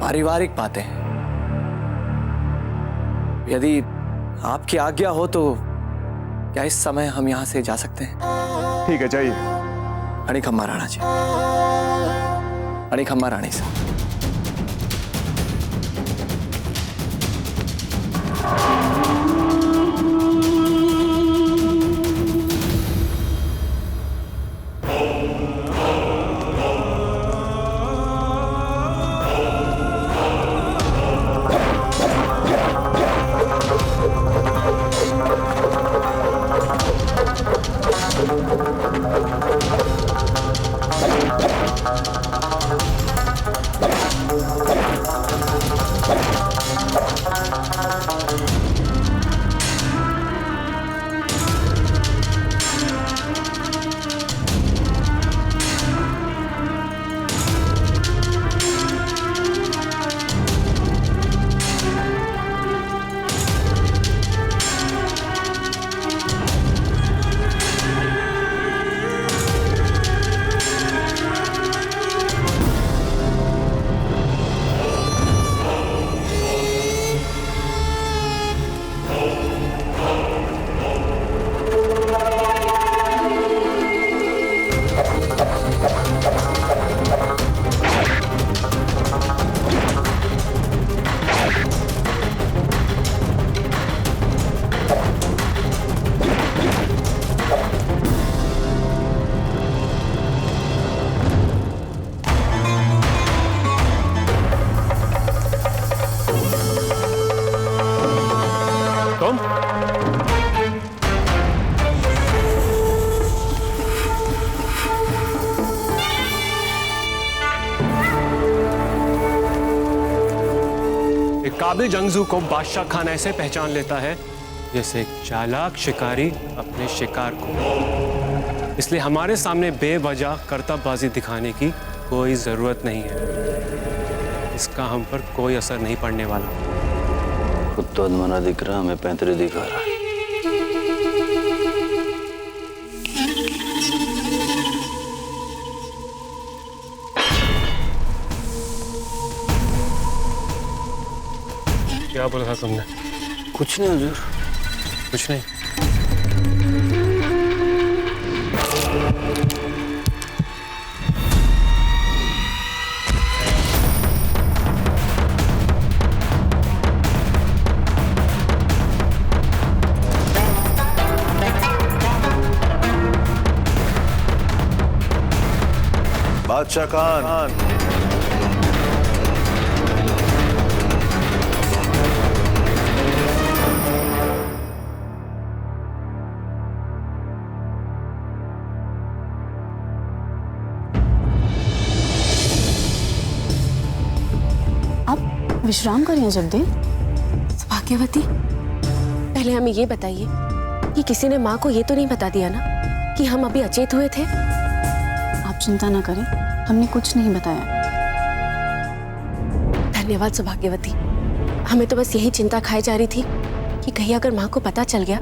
पारिवारिक बातें हैं। यदि आपकी आज्ञा हो तो क्या इस समय हम यहां से जा सकते हैं? ठीक है, जाइए। अणिखम्मा राणा जी। अणिखम्मा रानी साहब। काबिल जंगजू को बादशाह खान ऐसे पहचान लेता है जैसे एक चालाक शिकारी अपने शिकार को। इसलिए हमारे सामने बेवजह करतबबाजी दिखाने की कोई जरूरत नहीं है। इसका हम पर कोई असर नहीं पड़ने वाला। कुत्ता मना दिख रहा, हमें पैंतरे दिखा रहा। क्या बोला था तुमने? कुछ नहीं हुजूर, कुछ नहीं। बादशाह खान, विश्राम करें जब्दे। भाग्यवती, पहले हमें ये बताइए कि किसी ने माँ को ये तो नहीं बता दिया ना कि हम अभी अचेत हुए थे? आप चिंता ना करें, हमने कुछ नहीं बताया। धन्यवाद सौभाग्यवती। हमें तो बस यही चिंता खाई जा रही थी कि कहीं अगर माँ को पता चल गया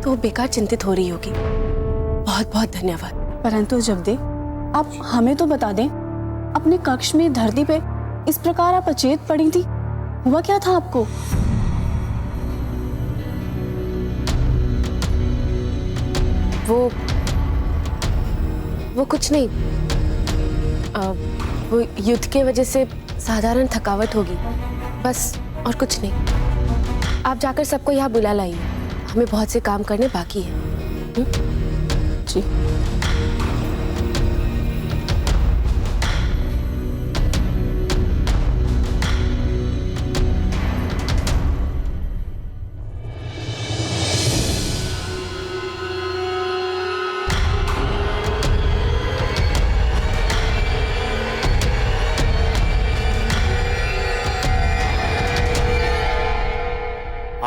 तो वो बेकार चिंतित हो रही होगी। बहुत बहुत धन्यवाद। परंतु जब्दे, आप हमें तो बता दें, अपने कक्ष में धरती पे इस प्रकार आप अचेत पड़ी थी, हुआ क्या था आपको? वो कुछ नहीं। वो युद्ध के वजह से साधारण थकावट होगी, बस, और कुछ नहीं। आप जाकर सबको यहाँ बुला लाइए, हमें बहुत से काम करने बाकी है। जी।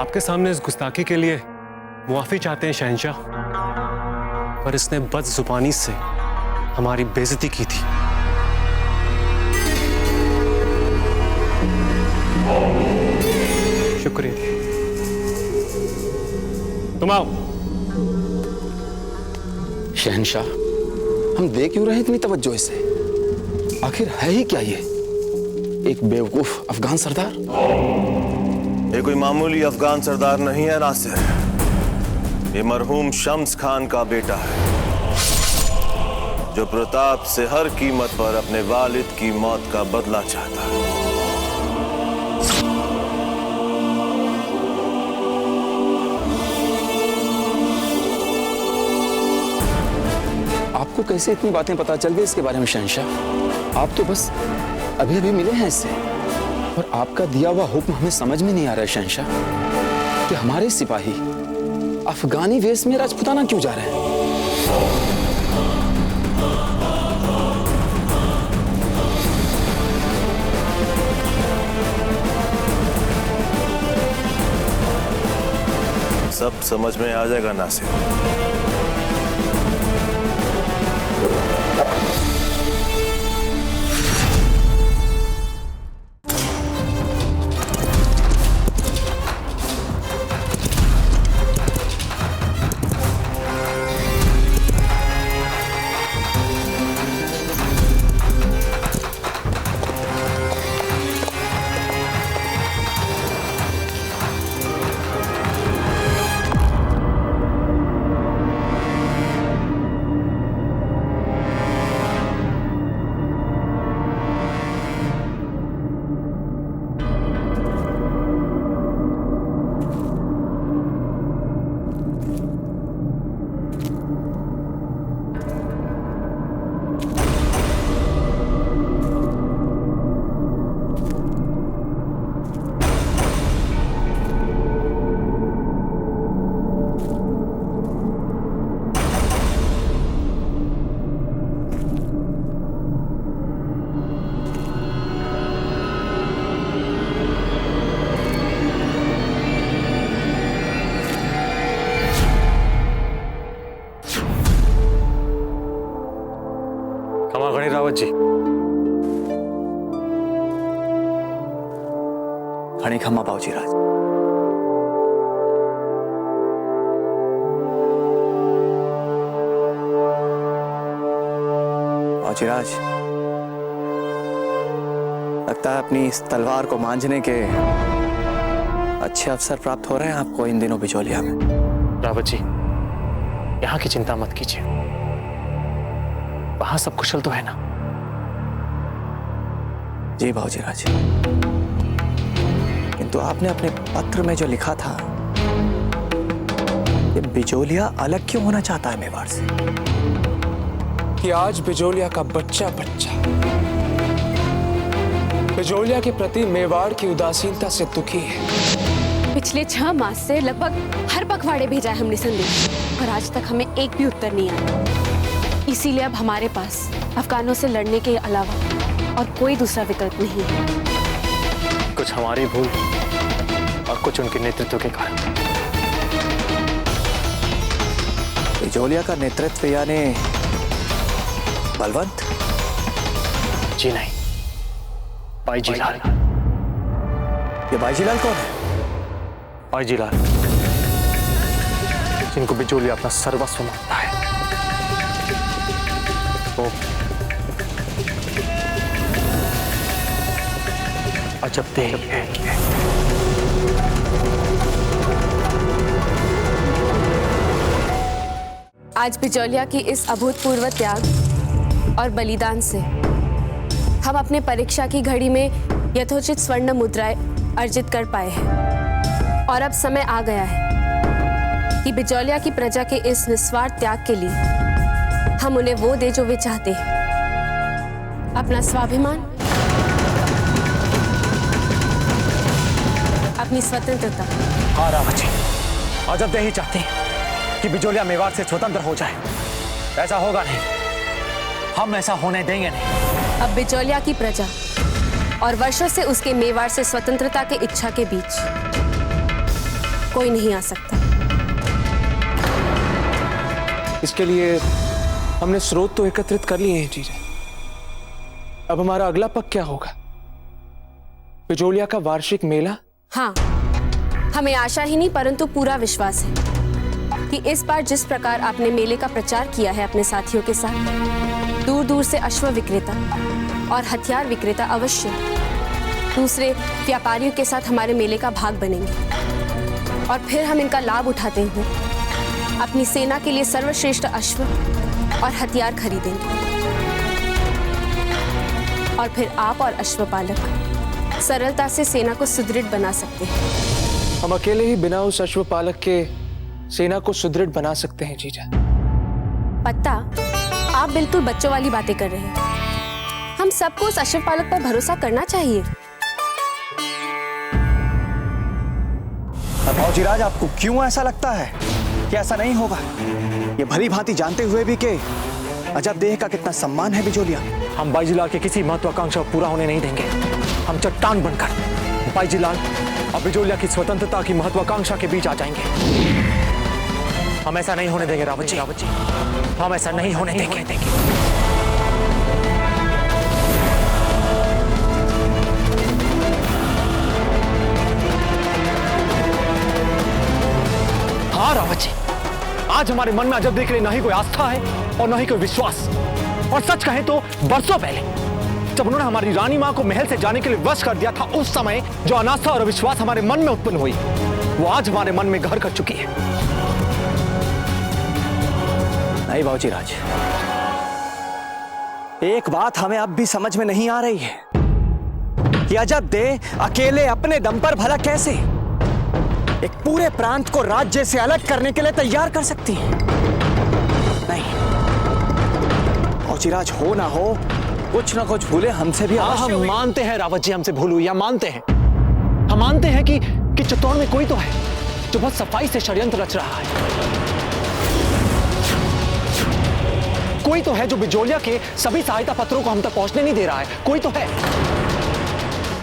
आपके सामने इस गुस्ताखी के लिए मुआफी चाहते हैं शहंशाह, पर इसने बदजुबानी से हमारी बेइज्जती की थी। शुक्रिया। तुम आओ। शहंशाह, हम देख क्यों रहे हैं इतनी तवज्जो से? आखिर है ही क्या ये? एक बेवकूफ अफगान सरदार? ये कोई मामूली अफगान सरदार नहीं है नासिर। ये मरहूम शम्स खान का बेटा है, जो प्रताप से हर कीमत पर अपने वालिद की मौत का बदला चाहता है। आपको कैसे इतनी बातें पता चल गई इसके बारे में शहंशाह? आप तो बस अभी अभी मिले हैं इससे, और आपका दिया हुआ हुक्म हमें समझ में नहीं आ रहा है शहंशाह कि हमारे सिपाही अफगानी वेश में राजपुताना क्यों जा रहे हैं? सब समझ में आ जाएगा नासिर। खड़ी खम्मा बाबूजी राज। बाबूजी राज, लगता है अपनी इस तलवार को मांझने के अच्छे अवसर प्राप्त हो रहे हैं आपको इन दिनों बिचौलिया में। रावत जी, यहाँ की चिंता मत कीजिए, वहां सब कुशल तो है ना? जी बाबूजी राज, किंतु आपने अपने पत्र में जो लिखा था, ये बिचौलिया अलग क्यों होना चाहता है मेवाड़ से? कि आज बिचौलिया का बच्चा बिचौलिया के प्रति मेवाड़ की उदासीनता से दुखी है। पिछले 6 मास से लगभग हर पखवाड़े भेजा है हमने संदेश, पर आज तक हमें एक भी उत्तर नहीं आया। इसीलिए अब हमारे पास अफगानों से लड़ने के अलावा और कोई दूसरा विकल्प नहीं है। कुछ हमारी भूल और कुछ उनके नेतृत्व के कारण। बिचौलिया का नेतृत्व यानी बलवंत? जी नहीं, बाईजीलाल। ये बाईजीलाल कौन है? बाईजीलाल, जिनको बिचौलिया अपना सर्वस्व मानता है। वो अजब देह है। आज बिचौलिया की इस अभूतपूर्व त्याग और बलिदान से हम अपने परीक्षा की घड़ी में यथोचित स्वर्ण मुद्राएं अर्जित कर पाए हैं। और अब समय आ गया है कि बिचौलिया की प्रजा के इस निस्वार्थ त्याग के लिए हम उन्हें वो दे जो वे चाहते हैं, अपना स्वाभिमान, अपनी स्वतंत्रता। हाँ रावत जी, अजब देही चाहते हैं कि बिचौलिया मेवाड़ से स्वतंत्र हो जाए। ऐसा होगा नहीं, हम ऐसा होने देंगे नहीं। अब बिचौलिया की प्रजा और वर्षों से उसके मेवाड़ से स्वतंत्रता के इच्छा के बीच कोई नहीं आ सकता। इसके लिए हमने स्रोत तो एकत्रित कर लिए हैं जीजा। अब हमारा अगला पक क्या होगा? बिचौलिया का वार्षिक मेला? हाँ, हमें आशा ही नहीं परंतु पूरा विश्वास है कि इस बार जिस प्रकार आपने मेले का प्रचार किया है अपने साथियों के साथ, दूर दूर से अश्व विक्रेता और हथियार विक्रेता अवश्य दूसरे व्यापारियों के साथ हमारे मेले का भाग बनेंगे। और फिर हम इनका लाभ उठाते हुए अपनी सेना के लिए सर्वश्रेष्ठ अश्व और हथियार खरीदेंगे। और फिर आप और अश्वपालक सरलता से सेना को सुदृढ़ बना सकते हैं। हम अकेले ही बिना उस अश्वपालक के सेना को सुदृढ़ बना सकते हैं जीजा। पत्ता, आप बिल्कुल बच्चों वाली बातें कर रहे हैं। हम सबको उस अश्वपालक पर भरोसा करना चाहिए। बाबूजी राज, आपको क्यों ऐसा लगता है कि ऐसा नहीं होगा? ये भली भांति जानते हुए भी कि अजब देह का कितना सम्मान है बिचौलिया। हम बाईजीलाल के किसी महत्वाकांक्षा पूरा होने नहीं देंगे। हम चट्टान बनकर बाईजीलाल और बिचौलिया की स्वतंत्रता की महत्वाकांक्षा के बीच आ जाएंगे। हम ऐसा नहीं होने देंगे रावत जी, हम ऐसा नहीं होने देंगे। हाँ रावत जी, आज हमारे मन में अजब देख लिए ना ही कोई आस्था है और ना ही कोई विश्वास। और सच कहें तो बरसों पहले जब उन्होंने हमारी रानी मां को महल से जाने के लिए वश कर दिया था, उस समय जो अनास्था और अविश्वास हमारे मन में उत्पन्न हुई, वो आज हमारे मन में घर कर चुकी है। नहीं बाबूजी राज, एक बात हमें अब भी समझ में नहीं आ रही है कि अजब देह अकेले अपने दम पर भला कैसे एक पूरे प्रांत को राज्य से अलग करने के लिए तैयार कर सकती है। नहीं बाबूजी राज, हो ना हो कुछ ना कुछ भूले हमसे भी हम मानते हैं रावत जी, हमसे भूल हुई, हम मानते हैं। हम मानते हैं कि चित्तौड़ में कोई तो है जो बहुत सफाई से षड्यंत्र रच रहा है। कोई तो है जो बिचौलिया के सभी सहायता पत्रों को हम तक पहुंचने नहीं दे रहा है। कोई तो है,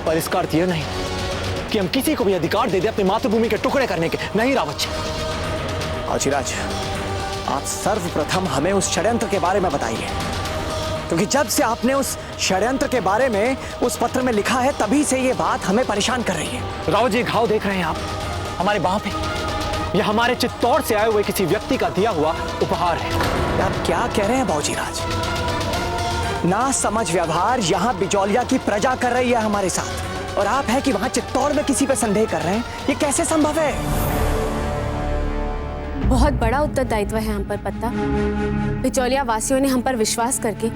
पर इसका अर्थ यह नहीं कि हम किसी को भी अधिकार दे दे अपनी मातृभूमि के टुकड़े करने के। नहीं रावत जी। बाबूजी राज, आप सर्वप्रथम हमें उस षड्यंत्र के बारे में बताइए क्योंकि जब से आपने उस षड्यंत्र के बारे में उस पत्र में लिखा है, तभी से ये बात हमें परेशान कर रही है। राव जी, घाव देख रहे हैं आप हमारे बाह पे? ये हमारे चित्तौड़ से आए हुए किसी व्यक्ति का दिया हुआ उपहार है। आप क्या कह रहे हैं बाबूजी राज? ना समझ व्यवहार यहाँ बिजौलिया की प्रजा कर रही है हमारे साथ, और आप है कि वहां चित्तौड़ में किसी पे संदेह कर रहे हैं। ये कैसे संभव है? बहुत बड़ा उत्तरदायित्व है हम पर पत्ता। बिचौलिया वासियों ने हम पर विश्वास करके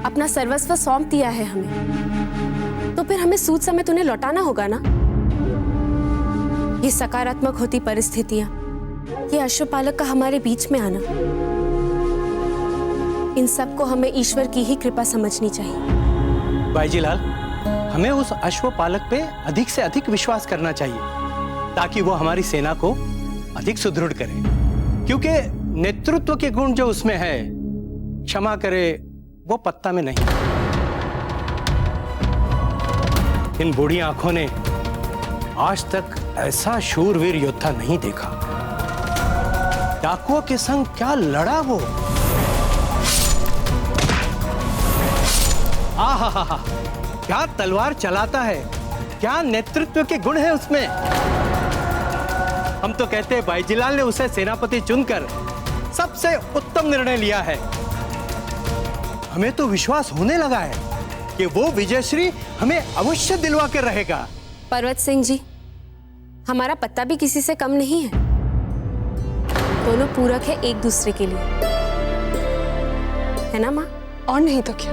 अपना सर्वस्व सौंप दिया है हमें, तो फिर हमें सूद समेत उन्हें लौटाना होगा ना। ये सकारात्मक होती परिस्थितियां, ये अश्वपालक का हमारे बीच में आना, इन सबको हमें ईश्वर की ही कृपा समझनी चाहिए। बाईजीलाल, हमें उस अश्वपालक पे अधिक से अधिक विश्वास करना चाहिए, ताकि वो हमारी सेना को अधिक सुदृढ़ करे। क्योंकि नेतृत्व के गुण जो उसमें है, क्षमा करे, वो पत्ता में नहीं। इन बूढ़ी आंखों ने आज तक ऐसा शूरवीर योद्धा नहीं देखा। डाकुओं के संग क्या लड़ा वो! आहा, क्या तलवार चलाता है, क्या नेतृत्व के गुण है उसमें। हम तो कहते हैं बाईजीलाल ने उसे सेनापति चुनकर सबसे उत्तम निर्णय लिया है। हमें तो विश्वास होने लगा है कि वो विजयश्री हमें अवश्य दिलवा कर रहेगा। पर्वत सिंह जी, हमारा पत्ता भी किसी से कम नहीं है। दोनों पूरक है एक दूसरे के लिए, है ना माँ? और नहीं तो क्या।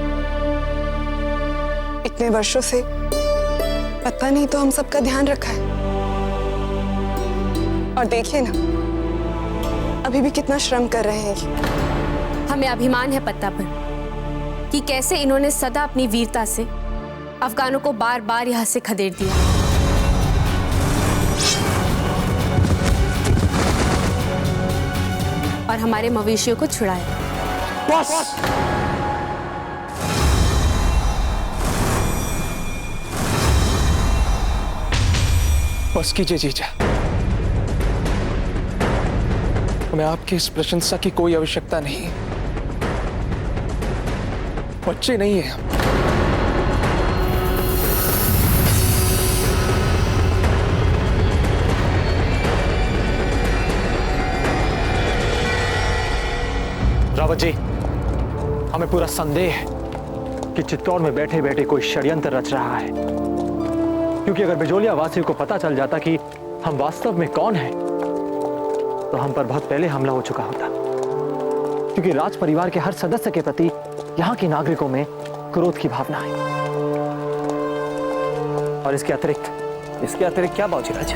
इतने वर्षों से पता नहीं तो हम सबका ध्यान रखा है, और देखिए ना अभी भी कितना श्रम कर रहे हैं ये। हमें अभिमान है पत्ता पर कि कैसे इन्होंने सदा अपनी वीरता से अफगानों को बार बार यहाँ से खदेड़ दिया। और हमारे मवेशियों को छुड़ाया। बस! बस कीजिए जीजा, हमें आपकी इस प्रशंसा की कोई आवश्यकता नहीं है। बच्चे नहीं है हम। रावत जी, हमें पूरा संदेह है कि चित्तौड़ में बैठे बैठे कोई षड्यंत्र रच रहा है। क्योंकि अगर बिजौलिया वासियों को पता चल जाता कि हम वास्तव में कौन हैं, तो हम पर बहुत पहले हमला हो चुका होता। क्योंकि राज परिवार के हर सदस्य के प्रति यहाँ के नागरिकों में क्रोध की भावना है। और इसके अतिरिक्त क्या बाबूजी राज?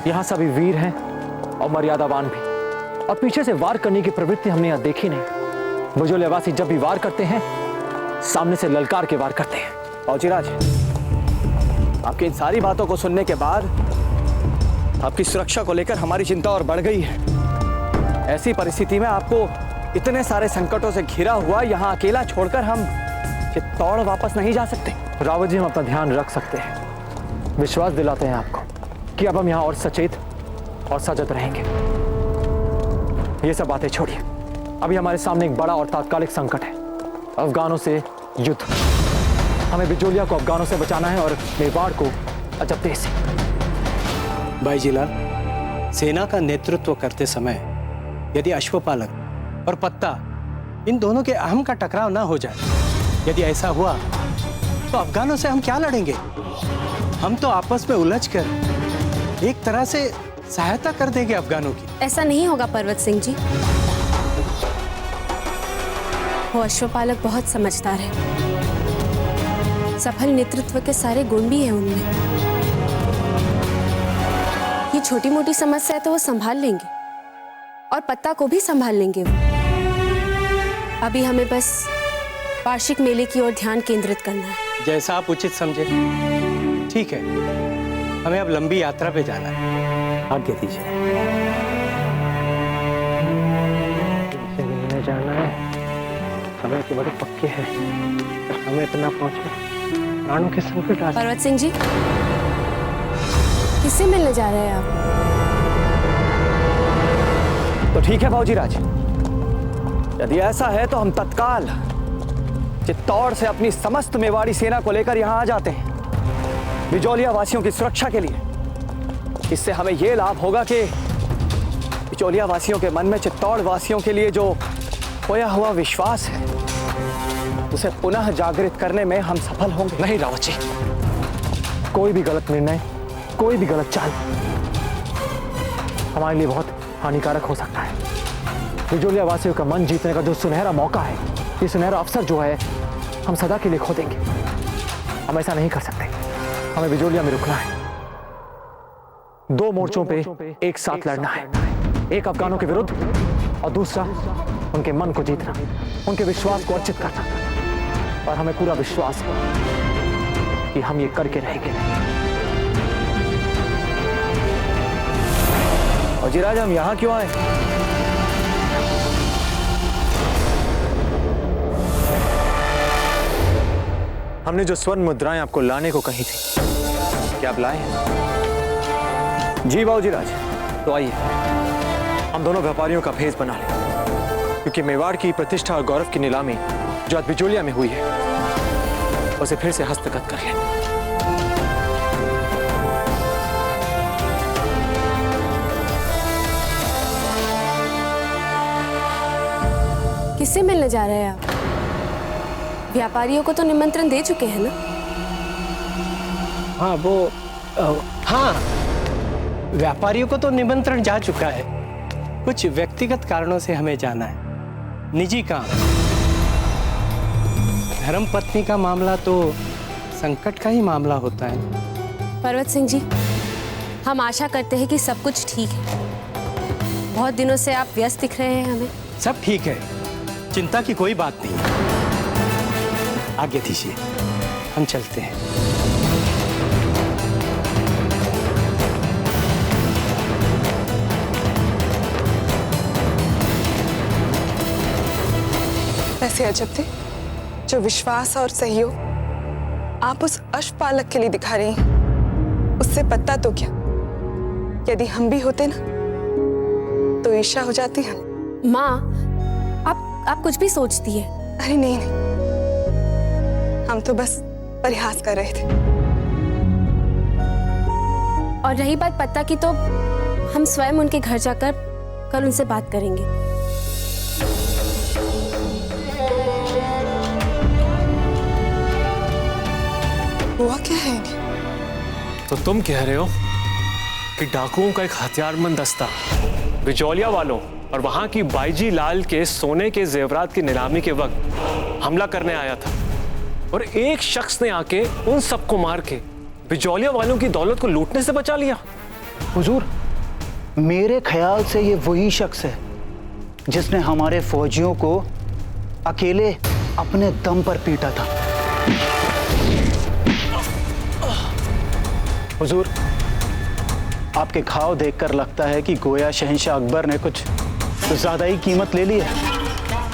यहां सभी वीर हैं और मर्यादावान भी, और पीछे से वार करने की प्रवृत्ति हमने यहां देखी नहीं। बिजौलियावासी जब भी वार करते हैं, सामने से ललकार के वार करते हैं। बाबूजी राज, आपकी इन सारी बातों को सुनने के बाद आपकी सुरक्षा को लेकर हमारी चिंता और बढ़ गई है। ऐसी परिस्थिति में आपको इतने सारे संकटों से घिरा हुआ यहाँ अकेला छोड़कर हम चित्तौड़ वापस नहीं जा सकते। रावत जी, हम अपना ध्यान रख सकते हैं। विश्वास दिलाते हैं आपको कि अब हम यहाँ और सचेत और सजग रहेंगे। ये सब बातें छोड़िए, अभी हमारे सामने एक बड़ा और तात्कालिक संकट है, अफगानों से युद्ध। हमें बिजौलिया को अफगानों से बचाना है और मेवाड़ को अजब्दे से। बाईजीलाल, सेना का नेतृत्व करते समय यदि अश्वपालक और पत्ता इन दोनों के अहम का टकराव ना हो जाए, यदि ऐसा हुआ तो अफगानों से हम क्या लड़ेंगे? हम तो आपस में उलझकर एक तरह से सहायता कर देंगे अफगानों की। ऐसा नहीं होगा पर्वत सिंह जी। वो अश्वपालक बहुत समझदार है, सफल नेतृत्व के सारे गुण भी हैं उनमें। ये छोटी मोटी समस्या तो वो संभाल लेंगे और पत्ता को भी संभाल लेंगे वो। अभी हमें बस वार्षिक मेले की ओर ध्यान केंद्रित करना है। जैसा आप उचित समझे। ठीक है, हमें अब लंबी यात्रा पे जाना है, आज्ञा दीजिए। मिलने जाना है, हमें तो बड़े पक्के हैं, हमें इतना पहुंचे प्राणों के संकट आ पर्वत सिंह जी, किससे मिलने जा रहे हैं आप? तो ठीक है बाबूजी राज, यदि ऐसा है तो हम तत्काल चित्तौड़ से अपनी समस्त मेवाड़ी सेना को लेकर यहां आ जाते हैं बिजौलिया वासियों की सुरक्षा के लिए। इससे हमें यह लाभ होगा कि बिजौलिया वासियों के मन में चित्तौड़ वासियों के लिए जो खोया हुआ विश्वास है उसे पुनः जागृत करने में हम सफल होंगे। नहीं रावत जी, कोई भी गलत निर्णय, कोई भी गलत चाल हमारे लिए बहुत हानिकारक हो सकता है। बिजौलिया वासियों का मन जीतने का जो सुनहरा मौका है, ये सुनहरा अवसर जो है, हम सदा के लिए खो देंगे। हम ऐसा नहीं कर सकते, हमें बिजौलिया में रुकना है। 2 मोर्चों पे एक साथ लड़ना है, एक अफगानों के विरुद्ध और दूसरा उनके मन को जीतना, उनके विश्वास को अर्जित करना। और हमें पूरा विश्वास है कि हम ये करके रहेंगे। और जीराज, हम यहां क्यों आए? हमने जो स्वर्ण मुद्राएं आपको लाने को कही थी, क्या आप लाए? जी बाबूजी राज। तो आइए हम दोनों व्यापारियों का भेष बना लें, क्योंकि मेवाड़ की प्रतिष्ठा और गौरव की नीलामी जो आज बिजौलिया में हुई है, उसे फिर से हस्तगत कर लें। किससे मिलने जा रहे हैं आप? व्यापारियों को तो निमंत्रण दे चुके हैं ना? हाँ हाँ, व्यापारियों को तो निमंत्रण जा चुका है। कुछ व्यक्तिगत कारणों से हमें जाना है, निजी काम। धर्म पत्नी का मामला तो संकट का ही मामला होता है। पर्वत सिंह जी, हम आशा करते हैं कि सब कुछ ठीक है। बहुत दिनों से आप व्यस्त दिख रहे हैं हमें। सब ठीक है, चिंता की कोई बात नहीं। आगे दीजिए, हम चलते हैं। वैसे अजब थे, जो विश्वास और सहयोग आप उस अश्वपालक के लिए दिखा रही हैं, उससे पता तो क्या, यदि हम भी होते ना तो ईर्ष्या हो जाती है। माँ, आप कुछ भी सोचती है। अरे नहीं, हम तो बस परिहास कर रहे थे। और रही बात पत्ता की, तो हम स्वयं उनके घर जाकर कल उनसे बात करेंगे। हुआ क्या है? तो तुम कह रहे हो कि डाकुओं का एक हथियारबंद दस्ता बिजौलिया वालों और वहां की बाईजी लाल के सोने के जेवरात की नीलामी के वक्त हमला करने आया था, और एक शख्स ने आके उन सबको मार के बिजौलिया वालों की दौलत को लूटने से बचा लिया? हुजूर, मेरे ख्याल से ये वही शख्स है जिसने हमारे फौजियों को अकेले अपने दम पर पीटा था। हुजूर, आपके घाव देखकर लगता है कि गोया शहंशाह अकबर ने कुछ ज्यादा ही कीमत ले ली है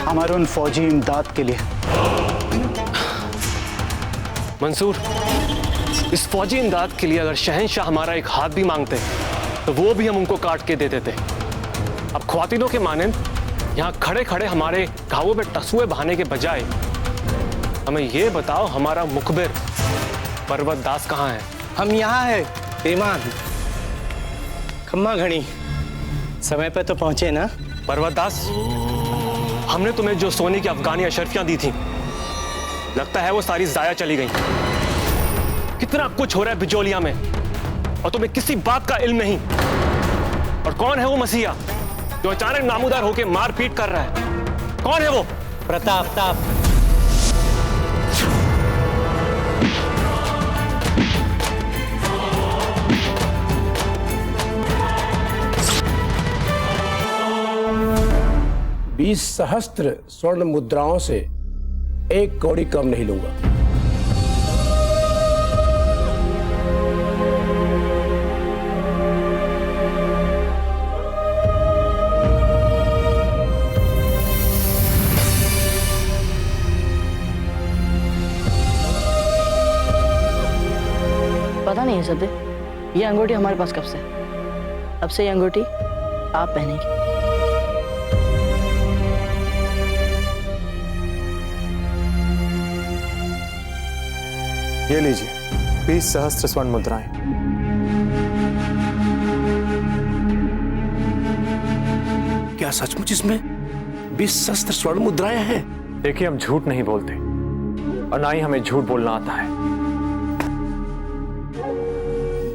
हमारे उन फौजी इमदाद के लिए। मंसूर, इस फौजी इमदाद के लिए अगर शहंशाह हमारा एक हाथ भी मांगते तो वो भी हम उनको काट के दे देते। अब ख्वातीनों के मानंद यहाँ खड़े खड़े हमारे घावों पे टसुए बहाने के बजाय हमें ये बताओ, हमारा मुखबिर पर्वत दास कहाँ है? हम यहाँ है बेमान। खम्मा घड़ी, समय पे तो पहुंचे ना? पर्वत दास, हमने तुम्हें जो सोने की अफगानी अशर्फियां दी थी, लगता है वो सारी जाया चली गई। कितना कुछ हो रहा है बिजौलिया में और तुम्हें किसी बात का इल्म नहीं। और कौन है वो मसीहा जो अचानक नामूदार होकर मारपीट कर रहा है? कौन है वो? प्रताप। बीस सहस्त्र स्वर्ण मुद्राओं से 1 कौड़ी कम नहीं लूंगा। नहीं सकते। ये अंगूठी हमारे पास कब से है? अब से ये अंगूठी आप पहनेंगे। ये लीजिए 20 सहस्त्र स्वर्ण मुद्राएं। क्या सचमुच इसमें 20 सहस्त्र स्वर्ण मुद्राएं हैं? देखिए, हम झूठ नहीं बोलते और ना ही हमें झूठ बोलना आता है।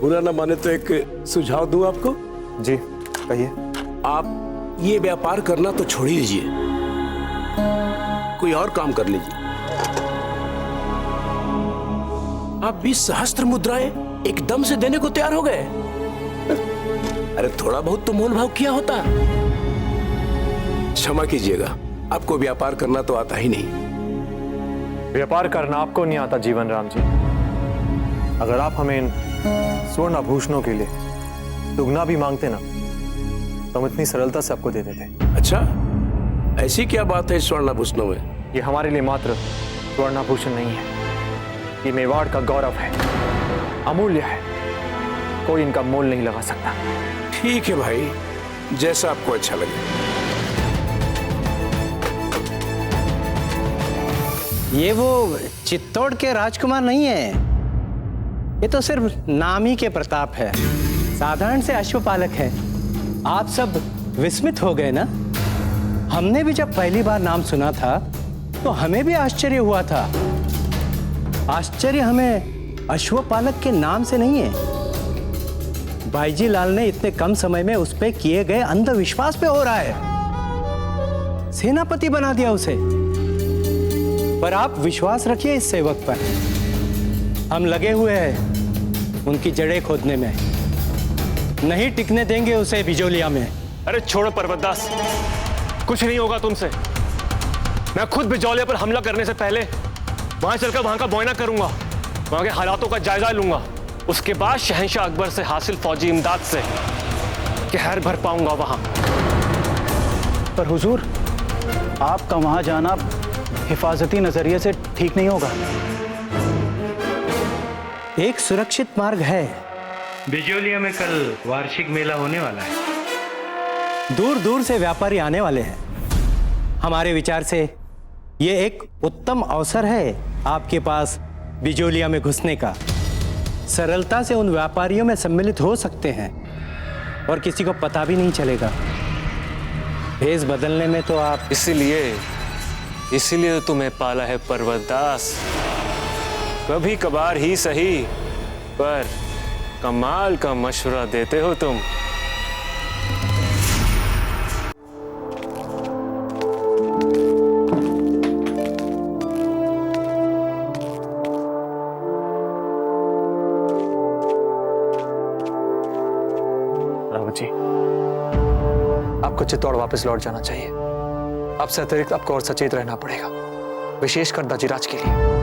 बुरा ना माने तो एक सुझाव दूं आपको? जी कहिए। आप ये व्यापार करना तो छोड़ ही दीजिए, कोई और काम कर लीजिए। आप 20 सहस्त्र मुद्राएं एकदम से देने को तैयार हो गए? अरे थोड़ा बहुत तो मोल भाव किया होता। क्षमा कीजिएगा, आपको व्यापार करना तो आता ही नहीं। व्यापार करना आपको नहीं आता जीवन राम जी। अगर आप हमें इन स्वर्ण आभूषणों के लिए दुगना भी मांगते ना, तो हम इतनी सरलता से आपको दे देते। अच्छा, ऐसी क्या बात है स्वर्ण आभूषणों में? ये हमारे लिए मात्र स्वर्ण आभूषण नहीं है, ये मेवाड़ का गौरव है, अमूल्य है, कोई इनका मोल नहीं लगा सकता। ठीक है भाई, जैसा आपको अच्छा लगे। ये वो चित्तौड़ के राजकुमार नहीं है, ये तो सिर्फ नाम ही के प्रताप है, साधारण से अश्वपालक है। आप सब विस्मित हो गए ना? हमने भी जब पहली बार नाम सुना था तो हमें भी आश्चर्य हुआ था। आश्चर्य हमें अश्वपालक के नाम से नहीं है, बाईजी लाल ने इतने कम समय में उस पे किए गए अंधविश्वास पे हो रहा है। सेनापति बना दिया उसे। पर आप विश्वास रखिए इस सेवक पर, हम लगे हुए हैं उनकी जड़ें खोदने में, नहीं टिकने देंगे उसे बिजोलिया में। अरे छोड़ो पर्वतदास, कुछ नहीं होगा तुमसे। मैं खुद बिजौलिया पर हमला करने से पहले वहां चलकर वहां का मुआयना करूंगा, वहां के हालातों का जायजा लूंगा। उसके बाद शहंशाह अकबर से हासिल फौजी इमदाद से कहर भर पाऊंगा वहां। पर हुजूर, आपका वहां जाना हिफाजती नजरिए से ठीक नहीं होगा। एक सुरक्षित मार्ग है। बिजोलिया में कल वार्षिक मेला होने वाला है। दूर दूर से व्यापारी आने वाले हैं। हमारे विचार से ये एक उत्तम अवसर है आपके पास बिजोलिया में घुसने का। सरलता से उन व्यापारियों में सम्मिलित हो सकते हैं और किसी को पता भी नहीं चलेगा। भेष बदलने में तो आप इसीलिए तो तुम्हें पाला है पर्वतदास। कभी कभार ही सही, पर कमाल का मशवरा देते हो तुम। रावत जी, आपको चित्तौड़ वापस लौट जाना चाहिए। आपसे अतिरिक्त आपको और सचेत रहना पड़ेगा, विशेषकर दाजीराज के लिए।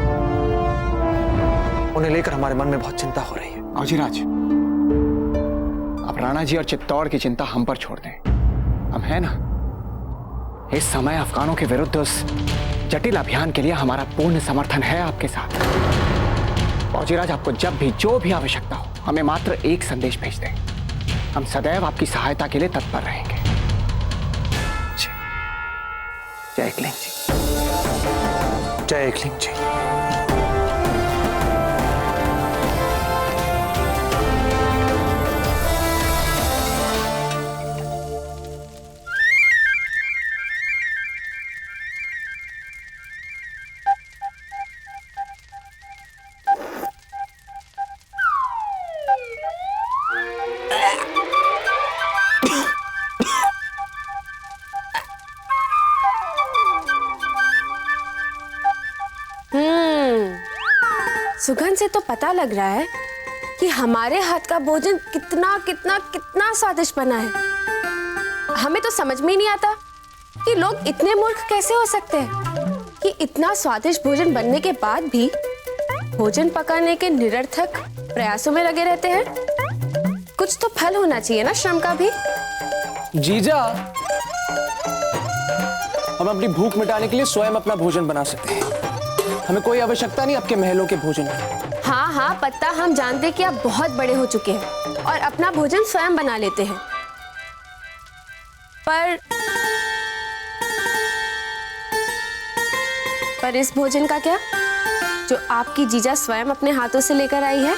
उन्हें लेकर हमारे मन में बहुत चिंता हो रही है। दाजीराज, अब राणा जी और चित्तौड़ की चिंता हम पर छोड़ दें। हम है ना, इस समय अफगानों के विरुद्ध उस जटिल अभियान के लिए हमारा पूर्ण समर्थन है आपके साथ। दाजीराज, आपको जब भी जो भी आवश्यकता हो, हमें मात्र एक संदेश भेज दें। हम सदैव आपकी सहायता के लिए तत्पर रहेंगे। जय एकलिंग जी। जय एकलिंग जी। सुगंध से तो पता लग रहा है कि हमारे हाथ का भोजन कितना कितना कितना स्वादिष्ट बना है। हमें तो समझ में ही नहीं आता कि लोग इतने मूर्ख कैसे हो सकते हैं कि इतना स्वादिष्ट भोजन बनने के बाद भी भोजन पकाने के निरर्थक प्रयासों में लगे रहते हैं। कुछ तो फल होना चाहिए ना श्रम का भी। जीजा, हम अपनी भूख मिटाने के लिए स्वयं अपना भोजन बना सकते हैं। हमें कोई आवश्यकता नहीं आपके महलों के भोजन की। हाँ हाँ पत्ता, हम जानते कि आप बहुत बड़े हो चुके हैं और अपना भोजन स्वयं बना लेते हैं, पर इस भोजन का क्या, जो आपकी जीजा स्वयं अपने हाथों से लेकर आई है।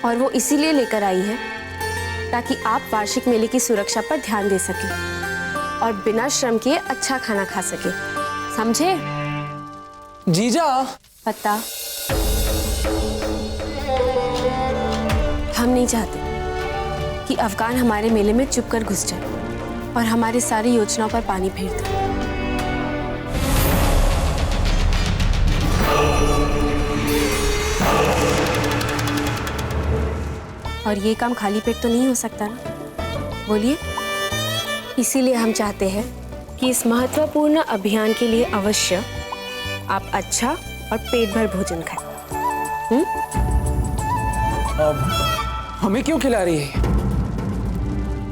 और वो इसीलिए लेकर आई है ताकि आप वार्षिक मेले की सुरक्षा पर ध्यान दे सके और बिना श्रम किए अच्छा खाना खा सके, समझे? जीजा। पत्ता, हम नहीं चाहते कि अफगान हमारे मेले में चुप कर घुस जाए और हमारी सारी योजनाओं पर पानी फेर दे। और ये काम खाली पेट तो नहीं हो सकता ना, बोलिए? इसीलिए हम चाहते हैं कि इस महत्वपूर्ण अभियान के लिए अवश्य आप अच्छा और पेट भर भोजन खाएं। हमें क्यों खिला रही है?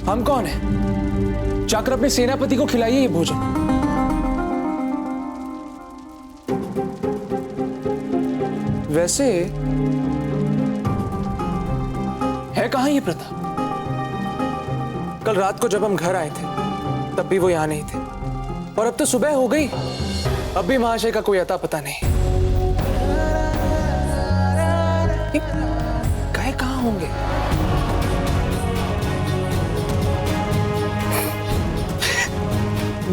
हम कौन है? जाकर अपने सेनापति को खिलाइए ये भोजन। वैसे है कहां ये प्रताप? कल रात को जब हम घर आए थे तब भी वो यहां नहीं थे, और अब तो सुबह हो गई, अब भी महाशय का कोई अता पता नहीं। गए कहां होंगे?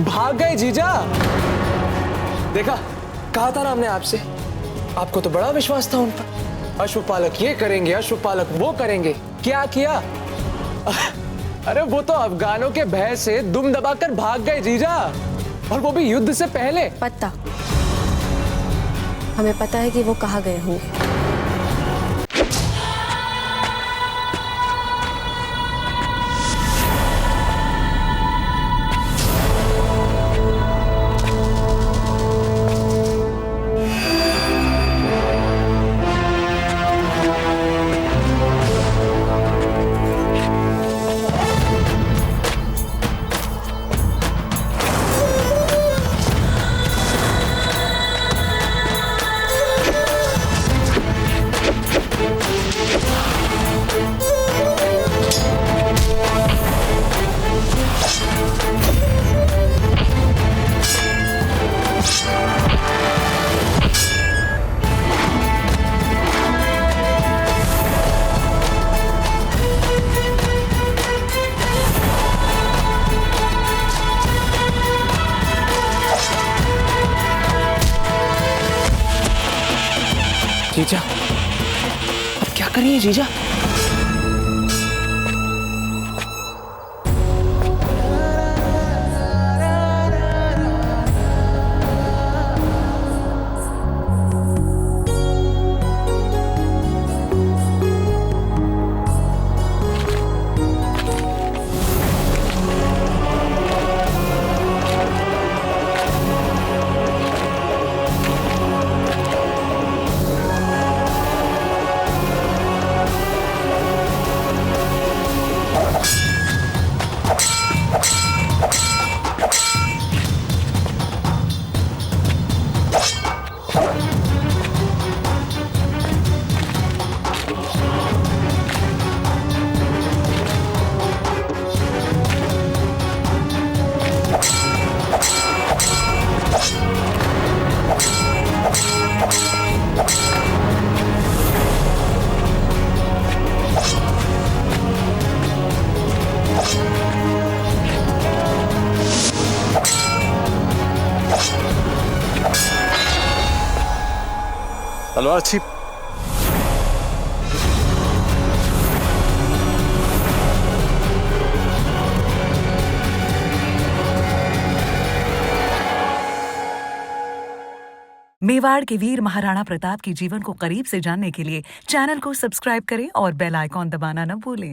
भाग गए जीजा। देखा, कहा था ना हमने आपसे, आपको तो बड़ा विश्वास था उन पर। अश्वपालक ये करेंगे, अश्वपालक वो करेंगे। क्या किया? अरे वो तो अफगानों के भय से दुम दबाकर भाग गए जीजा, और वो भी युद्ध से पहले। पता, हमें पता है कि वो कहाँ गए होंगे। जीजा, अब क्या करिए जीजा? तलवार छिप। मेवाड़ के वीर महाराणा प्रताप के जीवन को करीब से जानने के लिए चैनल को सब्सक्राइब करें और बेल आइकॉन दबाना न भूलें।